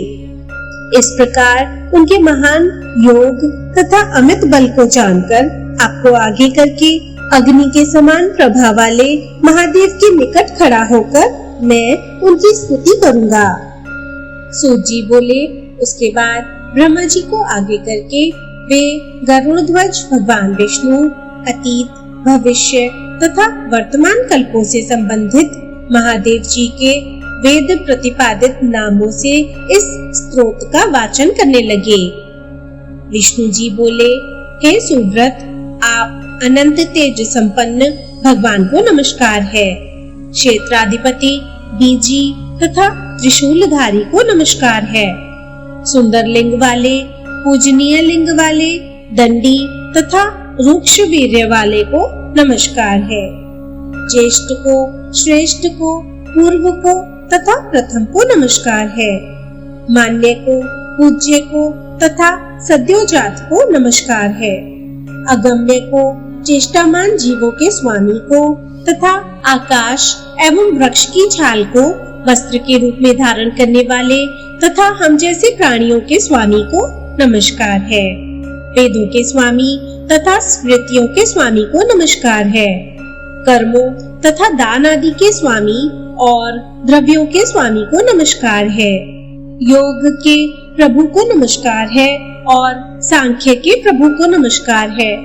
इस प्रकार उनके महान योग तथा अमित बल को जानकर आपको आगे करके अग्नि के समान प्रभाव वाले महादेव के निकट खड़ा होकर मैं उनकी स्तुति करूंगा। सूत जी बोले। उसके बाद ब्रह्मा जी को आगे करके वे गरुड़ ध्वज भगवान विष्णु अतीत, भविष्य तथा वर्तमान कल्पों से संबंधित महादेव जी के वेद प्रतिपादित नामों से इस स्तोत्र का वाचन करने लगे। विष्णु जी बोले, हे सुव्रत, आप अनंत तेज संपन्न भगवान को नमस्कार है। क्षेत्राधिपति बीजी तथा त्रिशूलधारी को नमस्कार है। सुंदर लिंग वाले, पूजनीय लिंग वाले, दंडी तथा रुक्ष वीर्य वाले को नमस्कार है। ज्येष्ठ को, श्रेष्ठ को, पूर्व को तथा प्रथम को नमस्कार है। मान्य को, पूज्य को तथा सद्योजात को नमस्कार है। अगम्य को, चेष्टामान जीवों के स्वामी को तथा आकाश एवं वृक्ष की छाल को वस्त्र के रूप में धारण करने वाले तथा हम जैसे प्राणियों के स्वामी को नमस्कार है। वेदों के स्वामी तथा स्मृतियों के स्वामी को नमस्कार है। कर्मों तथा दान आदि के स्वामी और द्रव्यों के स्वामी को नमस्कार है। योग के प्रभु को नमस्कार है और सांख्य के प्रभु को नमस्कार है।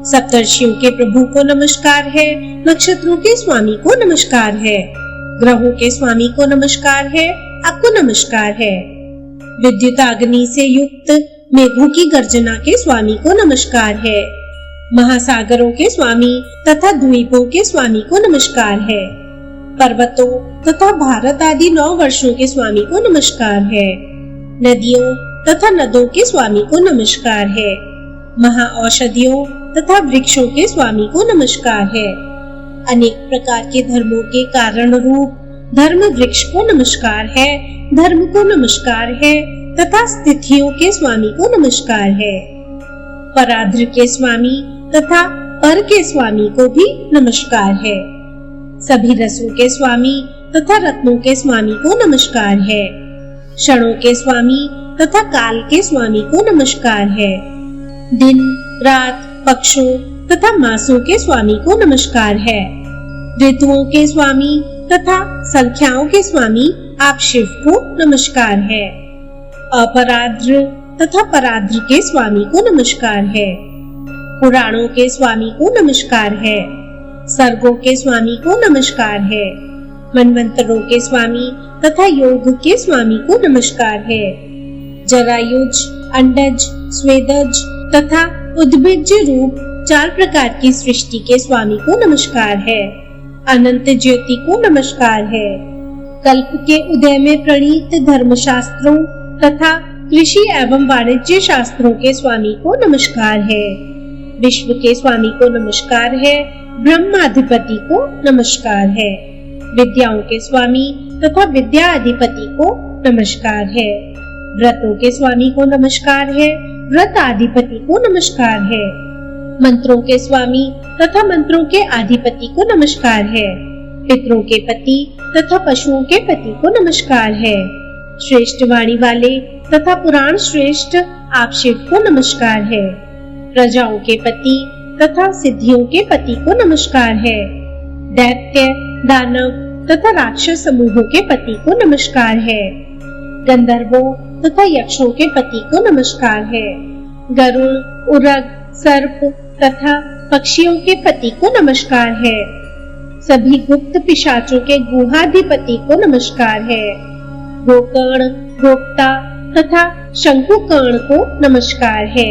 सप्तर्षियों के प्रभु को नमस्कार है। नक्षत्रों के स्वामी को नमस्कार है। ग्रहों के स्वामी को नमस्कार है। आपको नमस्कार है। विद्युत अग्नि से युक्त मेघों की गर्जना के स्वामी को नमस्कार है। महासागरों के स्वामी तथा द्वीपों के स्वामी को नमस्कार है। पर्वतों तथा भारत आदि 9 वर्षों के स्वामी को नमस्कार है। नदियों तथा नदों के स्वामी को नमस्कार है। महाऔषधियों तथा वृक्षों के स्वामी को नमस्कार है। अनेक प्रकार के धर्मों के कारण रूप धर्म वृक्ष को नमस्कार है। धर्म को नमस्कार है तथा स्थितियों के स्वामी को नमस्कार है। पराद्र के स्वामी तथा पर के स्वामी को भी नमस्कार है। सभी रसों के स्वामी तथा रत्नों के स्वामी को नमस्कार है। क्षणों के स्वामी तथा काल के स्वामी को नमस्कार है। दिन, रात, पक्षों तथा मासों के स्वामी को नमस्कार है। ऋतुओं के स्वामी तथा संख्याओं के स्वामी आप शिव को नमस्कार है। अपराद्र तथा पराद्र के स्वामी को नमस्कार है। पुराणों के स्वामी को नमस्कार है। सर्गों के स्वामी को नमस्कार है। मनवंतरों के स्वामी तथा योग के स्वामी को नमस्कार है। जरायुज, अंडज, स्वेदज तथा उद्भिज रूप 4 प्रकार की सृष्टि के स्वामी को नमस्कार है। अनंत ज्योति को नमस्कार है। कल्प के उदय में प्रणीत धर्मशास्त्रों तथा कृषि एवं वाणिज्य शास्त्रों के स्वामी को नमस्कार है। विश्व के स्वामी को नमस्कार है। ब्रह्माधिपति को नमस्कार है। विद्याओं के स्वामी तथा विद्या अधिपति को नमस्कार है। व्रतों के स्वामी को नमस्कार है। व्रत अधिपति को नमस्कार है। मंत्रों के स्वामी तथा मंत्रों के अधिपति को नमस्कार है। पितरों के पति तथा पशुओं के पति को नमस्कार है। श्रेष्ठ वाणी वाले तथा पुराण श्रेष्ठ आप शिव को नमस्कार है। प्रजाओं के पति तथा सिद्धियों के पति को नमस्कार है। दैत्य, दानव तथा राक्षस समूहों के पति को नमस्कार है। गंधर्वों तथा यक्षों के पति को नमस्कार है। गरुड़, उरग, सर्प तथा पक्षियों के पति को नमस्कार है। सभी गुप्त पिशाचों के गुहाधिपति को नमस्कार है। गोकर्ण, गोप्ता तथा शंकुकर्ण को नमस्कार है।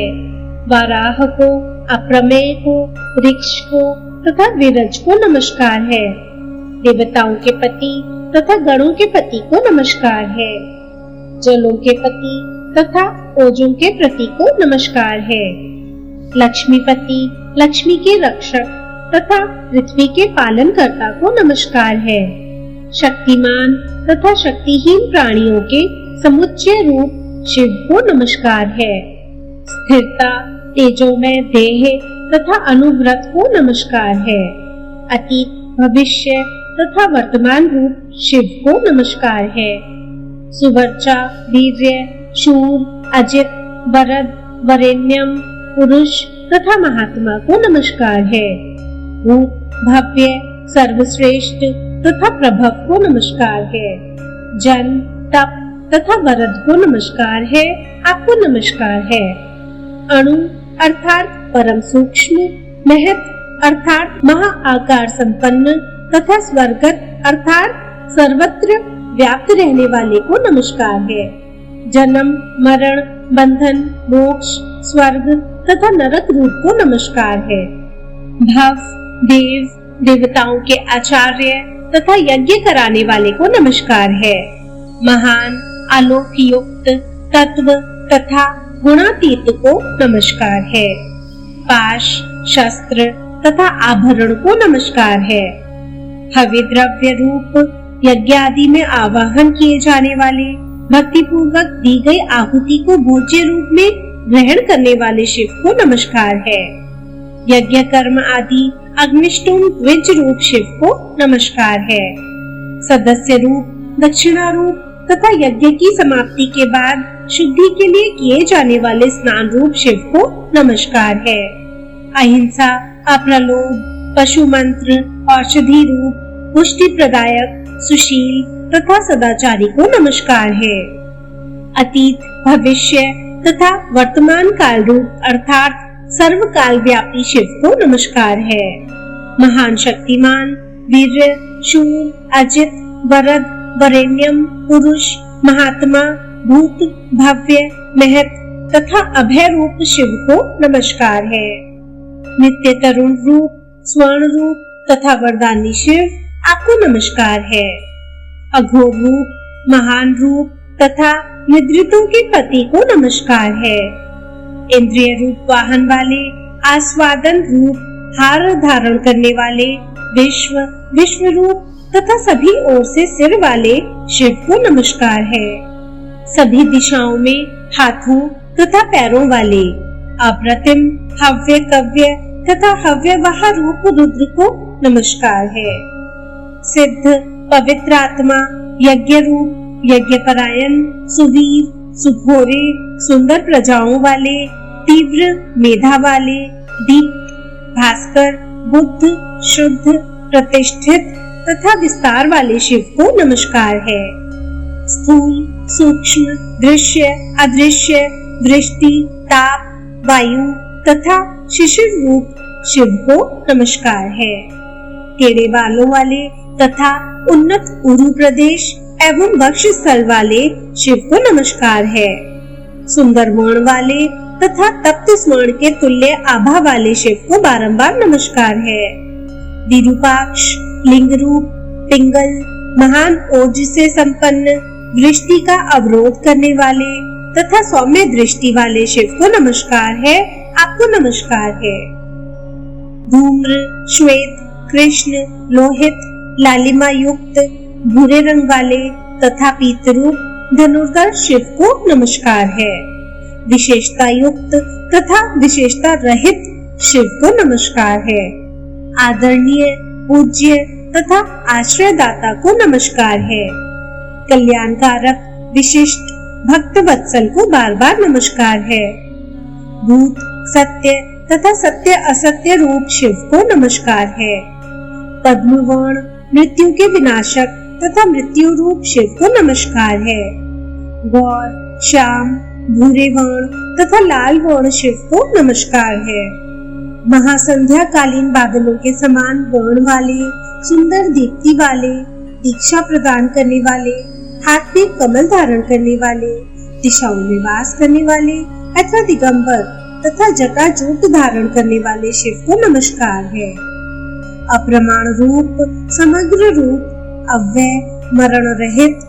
वाराह को, अप्रमेय को, वृक्ष को तथा विरज को नमस्कार है। देवताओं के पति तथा गणों के पति को नमस्कार है। जलों के पति तथा ओजों के प्रति को नमस्कार है। लक्ष्मीपति, लक्ष्मी के रक्षक तथा पृथ्वी के पालनकर्ता को नमस्कार है। शक्तिमान तथा शक्तिहीन प्राणियों के समुच्चय रूप शिव को नमस्कार है। स्थिरता, तेजोमय देह तथा अनुव्रत को नमस्कार है। अतीत, भविष्य तथा वर्तमान रूप शिव को नमस्कार है। सुवर्चा, वीर्य, शूर, अजित, वरद, वरेण्यम, पुरुष तथा महात्मा को नमस्कार है। रूप, भव्य, सर्वश्रेष्ठ तथा प्रभव को नमस्कार है। जन, तप तथा वरद को नमस्कार है। आपको नमस्कार है। अणु अर्थात परम सूक्ष्म, महत अर्थात महा आकार संपन्न तथा स्वर्गत अर्थात सर्वत्र व्याप्त रहने वाले को नमस्कार है। जन्म, मरण बंधन, मोक्ष, स्वर्ग तथा नरक रूप को नमस्कार है। भव, देव, देवताओं के आचार्य तथा यज्ञ कराने वाले को नमस्कार है। महान, आलोक युक्त, तत्व तथा गुणातीत को नमस्कार है। पाश, शस्त्र तथा आभरण को नमस्कार है। हवि द्रव्य रूप यज्ञ आदि में आवाहन किए जाने वाले, भक्ति पूर्वक दी गई आहुति को भोज्य रूप में ग्रहण करने वाले शिव को नमस्कार है। यज्ञ कर्म आदि अग्निष्टोम द्विज रूप शिव को नमस्कार है। सदस्य रूप, दक्षिणा रूप तथा यज्ञ की समाप्ति के बाद शुद्धि के लिए किए जाने वाले स्नान रूप शिव को नमस्कार है। अहिंसा, अप्रलोभ, पशु मंत्र, औषधि रूप, पुष्टि प्रदायक, सुशील तथा सदाचारी को नमस्कार है। अतीत, भविष्य तथा वर्तमान काल रूप अर्थात सर्वकाल व्यापी शिव को नमस्कार है। महान शक्तिमान, वीर, शूर, अजित, वरद, वरेण्यम, पुरुष, महात्मा, भूत, भव्य, महत तथा अभय रूप शिव को नमस्कार है। नित्य तरुण रूप, स्वर्ण रूप तथा वरदानी शिव आपको नमस्कार है। अघोर रूप, महान रूप तथा निद्रितों के पति को नमस्कार है। इंद्रिय रूप वाहन वाले, आस्वादन रूप हार धारण करने वाले, विश्व, विश्व रूप तथा सभी ओर से सिर वाले शिव को नमस्कार है। सभी दिशाओं में हाथों तथा पैरों वाले, अप्रतिम, हव्य कव्य तथा हव्यवाह रूप रुद्र को नमस्कार है। सिद्ध, पवित्र आत्मा, यज्ञ रूप, यज्ञ परायण, सुवीर, सुघोरे, सुंदर प्रजाओं वाले, तीव्र मेधा वाले, दीप्त, भास्कर, बुद्ध, शुद्ध, प्रतिष्ठित तथा विस्तार वाले शिव को नमस्कार है। स्थूल, सूक्ष्म, दृश्य, अदृश्य, दृष्टि, ताप, वायु तथा शिशिर रूप शिव को नमस्कार है। टेढ़े बालों वाले तथा उन्नत उरु प्रदेश एवं वक्ष स्थल वाले शिव को नमस्कार है। सुंदर वर्ण वाले तथा तप्त स्वर्ण के तुल्य आभा वाले शिव को बारंबार नमस्कार है। विरूपाक्ष, लिंग रूप, पिंगल, महान ओज से संपन्न, दृष्टि का अवरोध करने वाले तथा सौम्य दृष्टि वाले शिव को नमस्कार है। आपको नमस्कार है। धूम्र, श्वेत, कृष्ण, लोहित, लालिमा युक्त, भूरे रंग वाले तथा पीत रूप धनुर्धर शिव को नमस्कार है। विशेषता युक्त तथा विशेषता रहित शिव को नमस्कार है। आदरणीय, पूज्य तथा आश्रयदाता को नमस्कार है। कल्याणकारक, विशिष्ट, भक्त वत्सल को बार बार नमस्कार है। भूत, सत्य तथा सत्य असत्य रूप शिव को नमस्कार है। पद्मवर्ण, मृत्यु के विनाशक तथा मृत्यु रूप शिव को नमस्कार है। गौर, श्याम, भूरे वर्ण तथा लाल वर्ण शिव को नमस्कार है। महासंध्या कालीन बादलों के समान वर्ण वाले, सुंदर दीप्ति वाले, दीक्षा प्रदान करने वाले, हाथ में कमल धारण करने वाले, दिशाओं में वास करने वाले अथवा दिगंबर तथा जटाजूट धारण करने वाले शिव को नमस्कार है। अप्रमाण रूप, समग्र रूप, अव्यय, मरण रहित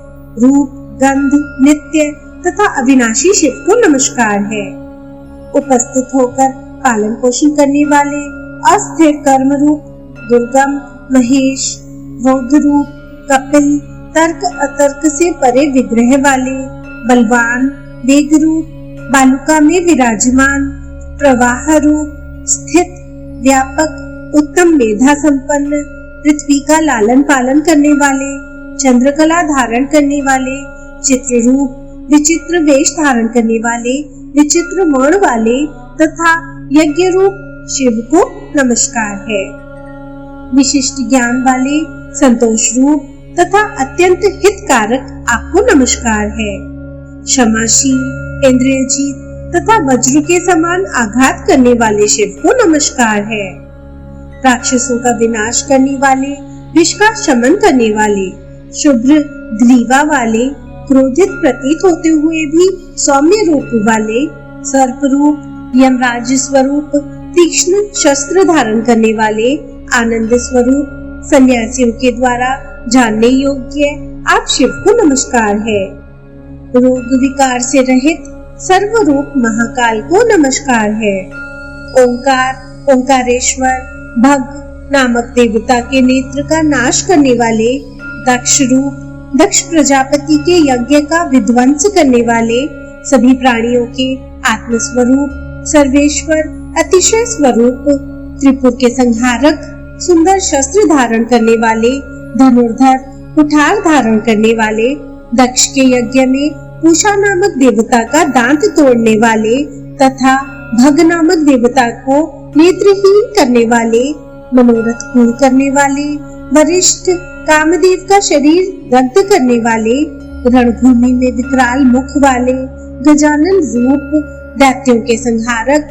रूप, गंध, नित्य तथा अविनाशी शिव को नमस्कार है। उपस्थित होकर पालन पोषण करने वाले, अस्थिर कर्म रूप, दुर्गम, महेश, रौद्र रूप, कपिल, तर्क अतर्क से परे विग्रह वाले, बलवान, वेग रूप, बालुका में विराजमान, प्रवाह रूप, स्थित, व्यापक, उत्तम मेधा संपन्न, पृथ्वी का लालन पालन करने वाले, चंद्रकला धारण करने वाले, चित्र रूप, विचित्र वेश धारण करने वाले, विचित्र वर्ण वाले तथा यज्ञ रूप शिव को नमस्कार है। विशिष्ट ज्ञान वाले, संतोष रूप तथा अत्यंत हितकारक आपको नमस्कार है। क्षमाशील, इंद्रियजीत तथा वज्र के समान आघात करने वाले शिव को नमस्कार है। राक्षसों का विनाश करने वाले, विष का शमन करने वाले, शुभ्र ग्रीवा वाले, क्रोधित प्रतीत होते हुए भी सौम्य रूप वाले, सर्प रूप, यमराज स्वरूप, तीक्ष्ण शस्त्र धारण करने वाले, आनंद स्वरूप, सन्यासियों के द्वारा जानने योग्य आप शिव को नमस्कार है। रोग विकार से रहित सर्वरूप महाकाल को नमस्कार है। ओंकार, ओंकारेश्वर, भग नामक देवता के नेत्र का नाश करने वाले, दक्ष रूप, दक्ष प्रजापति के यज्ञ का विध्वंस करने वाले, सभी प्राणियों के आत्मस्वरूप, सर्वेश्वर, अतिशय स्वरूप, त्रिपुर के संहारक, सुंदर शस्त्र धारण करने वाले, धनुर्धर, कुठार धारण करने वाले, दक्ष के यज्ञ में पूषा नामक देवता का दांत तोड़ने वाले तथा भग नामक देवता को नेत्रहीन करने वाले, मनोरथ पूर्ण करने वाले, वरिष्ठ कामदेव का शरीर दग्ध करने वाले, रणभूमि में विकराल मुख वाले, गजानन रूप, दैत्यों के संहारक,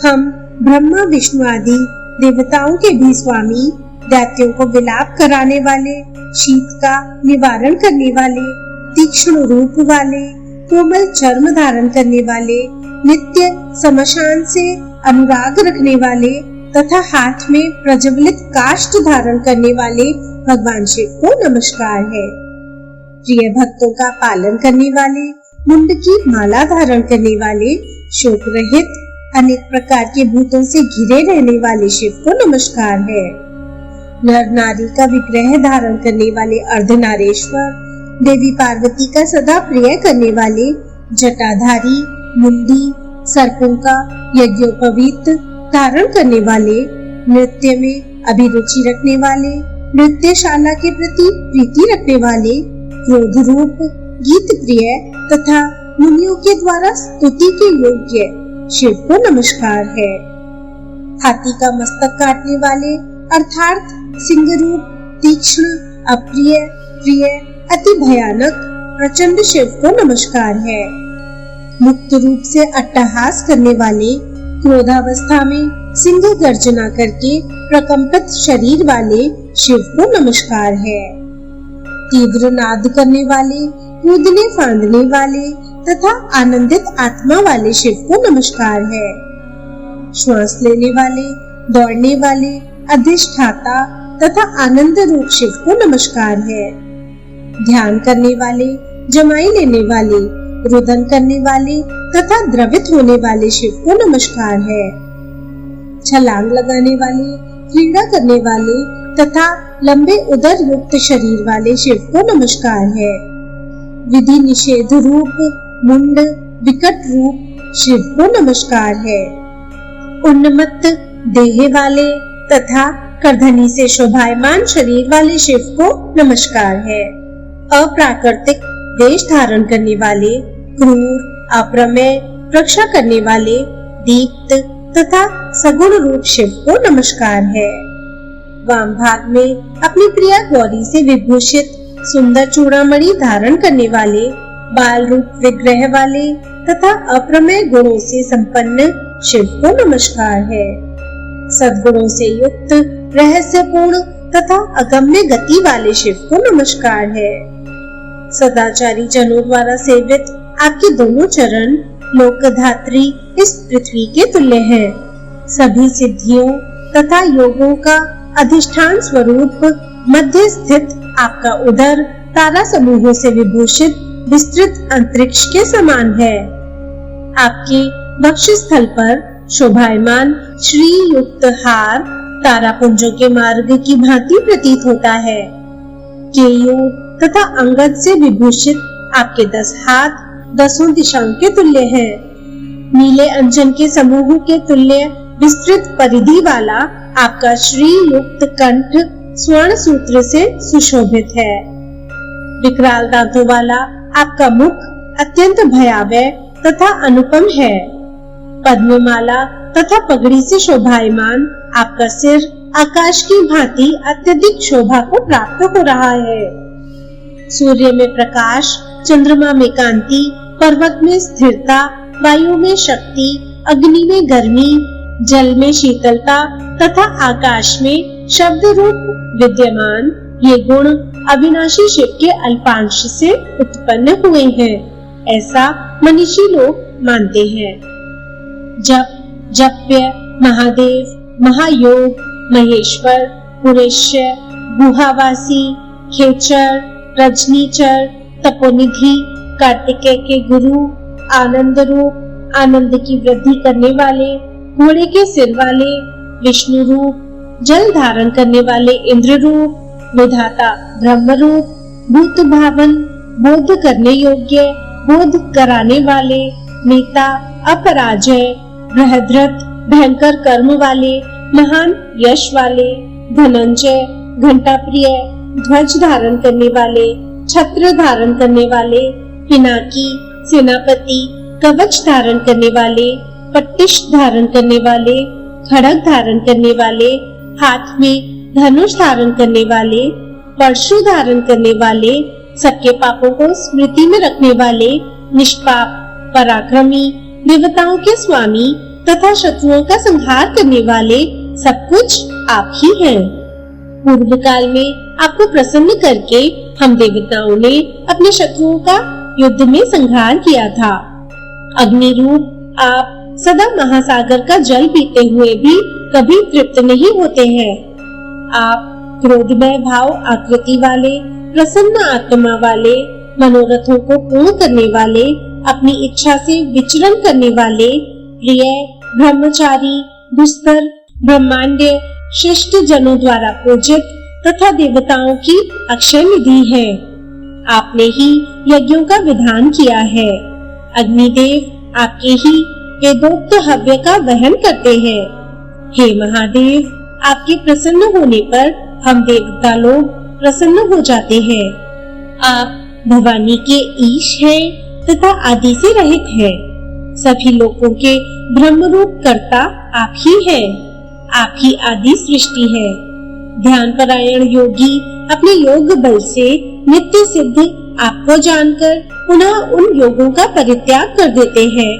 हम ब्रह्मा विष्णु आदि देवताओं के भी स्वामी, दैत्यों को विलाप कराने वाले, शीत का निवारण करने वाले, तीक्ष्ण रूप वाले, कोमल चर्म धारण करने वाले, नित्य समशान से अनुराग रखने वाले तथा हाथ में प्रज्वलित काष्ठ धारण करने वाले भगवान शिव को नमस्कार है। प्रिय भक्तों का पालन करने वाले, मुंड की माला धारण करने वाले, शोक रहित, अनेक प्रकार के भूतों से घिरे रहने वाले शिव को नमस्कार है। नर नारी का विग्रह धारण करने वाले अर्धनारेश्वर, देवी पार्वती का सदा प्रिय करने वाले, जटाधारी, मुंडी, सर्पों का यज्ञोपवीत धारण करने वाले, नृत्य में अभिरुचि रखने वाले, नृत्यशाला के प्रति प्रीति रखने वाले, क्रोध रूप, गीत प्रिय तथा मुनियों के द्वारा स्तुति के योग्य शिव को नमस्कार है। हाथी का मस्तक काटने वाले अर्थात सिंह रूप, तीक्ष्ण, अप्रिय, प्रिय, अति भयानक, प्रचंड शिव को नमस्कार है। मुक्त रूप से अट्टहास करने वाले, क्रोधावस्था में सिंह गर्जना करके प्रकंपित शरीर वाले शिव को नमस्कार है। तीव्र नाद करने वाले, कूदने फांदने वाले तथा आनंदित आत्मा वाले शिव को नमस्कार है। श्वास लेने वाले, दौड़ने वाले, अधिष्ठाता तथा आनंद रूप शिव को नमस्कार है। ध्यान करने वाले, जमाई लेने वाले, रुदन करने वाले तथा द्रवित होने वाले शिव को नमस्कार है। छलांग लगाने वाले, क्रीड़ा करने वाले तथा लंबे उदर युक्त शरीर वाले शिव को नमस्कार है। विधि निषेध रूप, मुंड, विकट रूप शिव को नमस्कार है। उन्मत्त देह वाले तथा करधनी से शोभायमान शरीर वाले शिव को नमस्कार है। अप्राकृतिक वेश धारण करने वाले, क्रूर, अप्रमेय, रक्षा करने वाले, दीप्त तथा सगुण रूप शिव को नमस्कार है। वाम भाग में अपनी प्रिया गौरी से विभूषित सुंदर चूड़ामणि धारण करने वाले, बाल रूप विग्रह वाले तथा अप्रमेय गुणों से संपन्न शिव को नमस्कार है। सद्गुणों से युक्त, रहस्यपूर्ण तथा अगम्य गति वाले शिव को नमस्कार है। सदाचारी जनों द्वारा सेवित आपके दोनों चरण लोकधात्री इस पृथ्वी के तुल्य हैं। सभी सिद्धियों तथा योगों का अधिष्ठान स्वरूप मध्य स्थित आपका उदर तारा समूहों से विभूषित विस्तृत अंतरिक्ष के समान है। आपके वक्षस्थल पर शोभायमान श्री युक्त हार तारापुंजों के मार्ग की भांति प्रतीत होता है। केयूर तथा अंगद से विभूषित आपके 10 हाथ 10 दिशाओं के तुल्य हैं। नीले अंजन के समूह के तुल्य विस्तृत परिधि वाला आपका श्री युक्त कंठ स्वर्ण सूत्र से सुशोभित है। विकराल दांतों वाला आपका मुख अत्यंत भयावह तथा अनुपम है। पद्ममाला तथा पगड़ी से शोभायमान आपका सिर आकाश की भांति अत्यधिक शोभा को प्राप्त हो रहा है। सूर्य में प्रकाश, चंद्रमा में कांति, पर्वत में स्थिरता, वायु में शक्ति, अग्नि में गर्मी, जल में शीतलता तथा आकाश में शब्द रूप विद्यमान ये गुण अविनाशी शिव के अल्पांश से उत्पन्न हुए हैं, ऐसा मनीषी लोग मानते हैं। जप, जप्य, महादेव, महायोग, महेश्वर, पुरेश्य, गुहावासी, खेचर, रजनीचर, तपोनिधि, कार्तिकेय के गुरु, आनंद रूप, आनंद की वृद्धि करने वाले, घोड़े के सिर वाले, विष्णु रूप, जल धारण करने वाले इंद्र रूप, विधाता ब्रह्म रूप, भूत भावन, बोध करने योग्य, बोध कराने वाले, नेता, अपराजय, बृहद्रथ, भयंकर कर्म वाले, महान यश वाले, धनंजय, घंटा प्रिय, ध्वज धारण करने वाले, छत्र धारण करने वाले, पिनाकी, सेनापति, कवच धारण करने वाले, पट्टिश धारण करने वाले, खड़ग धारण करने वाले, हाथ में धनुष धारण करने वाले, परशु धारण करने वाले, सबके पापों को स्मृति में रखने वाले, निष्पाप, पराक्रमी, देवताओं के स्वामी तथा शत्रुओं का संहार करने वाले, सब कुछ आप ही हैं। पूर्व काल में आपको प्रसन्न करके हम देवताओं ने अपने शत्रुओं का युद्ध में संहार किया था। अग्नि रूप आप सदा महासागर का जल पीते हुए भी कभी तृप्त नहीं होते हैं। आप क्रोधमय भाव आकृति वाले, प्रसन्न आत्मा वाले, मनोरथों को पूर्ण करने वाले, अपनी इच्छा से विचरण करने वाले, प्रिय, ब्रह्मचारी, दुस्तर, ब्रह्मांड शिष्ट जनों द्वारा पूजित तथा देवताओं की अक्षय निधि है। आपने ही यज्ञों का विधान किया है। अग्निदेव आपके ही वेदोक्त हव्य का वहन करते हैं। हे महादेव, आपके प्रसन्न होने पर हम देवता लोग प्रसन्न हो जाते हैं। आप भवानी के ईश हैं तथा आदि से रहित हैं। सभी लोगों के ब्रह्म रूप कर्ता आप ही हैं। आप ही आदि सृष्टि है। ध्यान परायण योगी अपने योग बल से नित्य सिद्ध आपको जानकर पुनः उन योगों का परित्याग कर देते हैं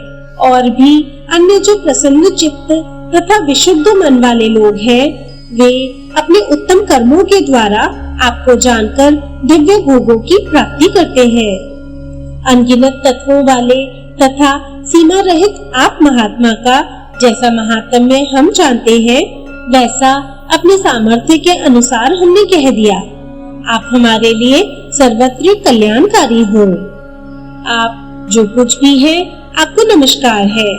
और भी अन्य जो प्रसन्न चित्त तथा विशुद्ध मन वाले लोग हैं, वे अपने उत्तम कर्मों के द्वारा आपको जानकर दिव्य भोगों की प्राप्ति करते हैं। अनगिनत तत्वों वाले तथा सीमा रहित आप महात्मा का जैसा महात्म्य हम जानते हैं, वैसा अपने सामर्थ्य के अनुसार हमने कह दिया। आप हमारे लिए सर्वत्र कल्याणकारी हो। आप जो कुछ भी है, आपको नमस्कार है।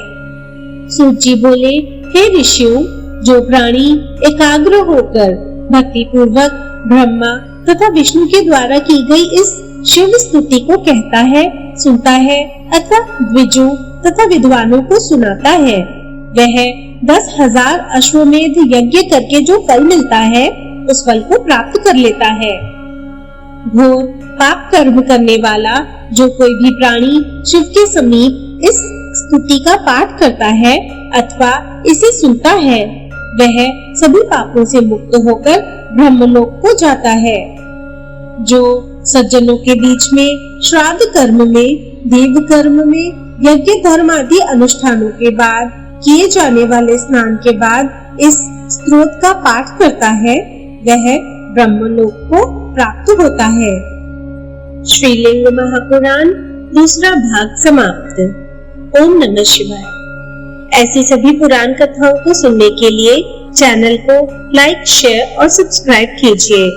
सूत जी बोले, हे ऋषियों, जो प्राणी एकाग्र होकर भक्ति पूर्वक ब्रह्मा तथा विष्णु के द्वारा की गई इस शिव स्तुति को कहता है, सुनता है अथवा द्विजों तथा विद्वानों को सुनाता है, वह 10,000 अश्वमेध यज्ञ करके जो फल मिलता है, उस फल को प्राप्त कर लेता है। घोर पाप कर्म करने वाला जो कोई भी प्राणी शिव के समीप इस स्तुति का पाठ करता है अथवा इसे सुनता है, वह सभी पापों से मुक्त होकर ब्रह्मलोक को जाता है। जो सज्जनों के बीच में श्राद्ध कर्म में, देव कर्म में, यज्ञ धर्म आदि अनुष्ठानों के बाद किए जाने वाले स्नान के बाद इस स्तोत्र का पाठ करता है, वह ब्रह्मलोक को प्राप्त होता है। श्रीलिंग महापुराण दूसरा भाग समाप्त। ओम नमः शिवाय। ऐसी सभी पुराण कथाओं को सुनने के लिए चैनल को लाइक, शेयर और सब्सक्राइब कीजिए।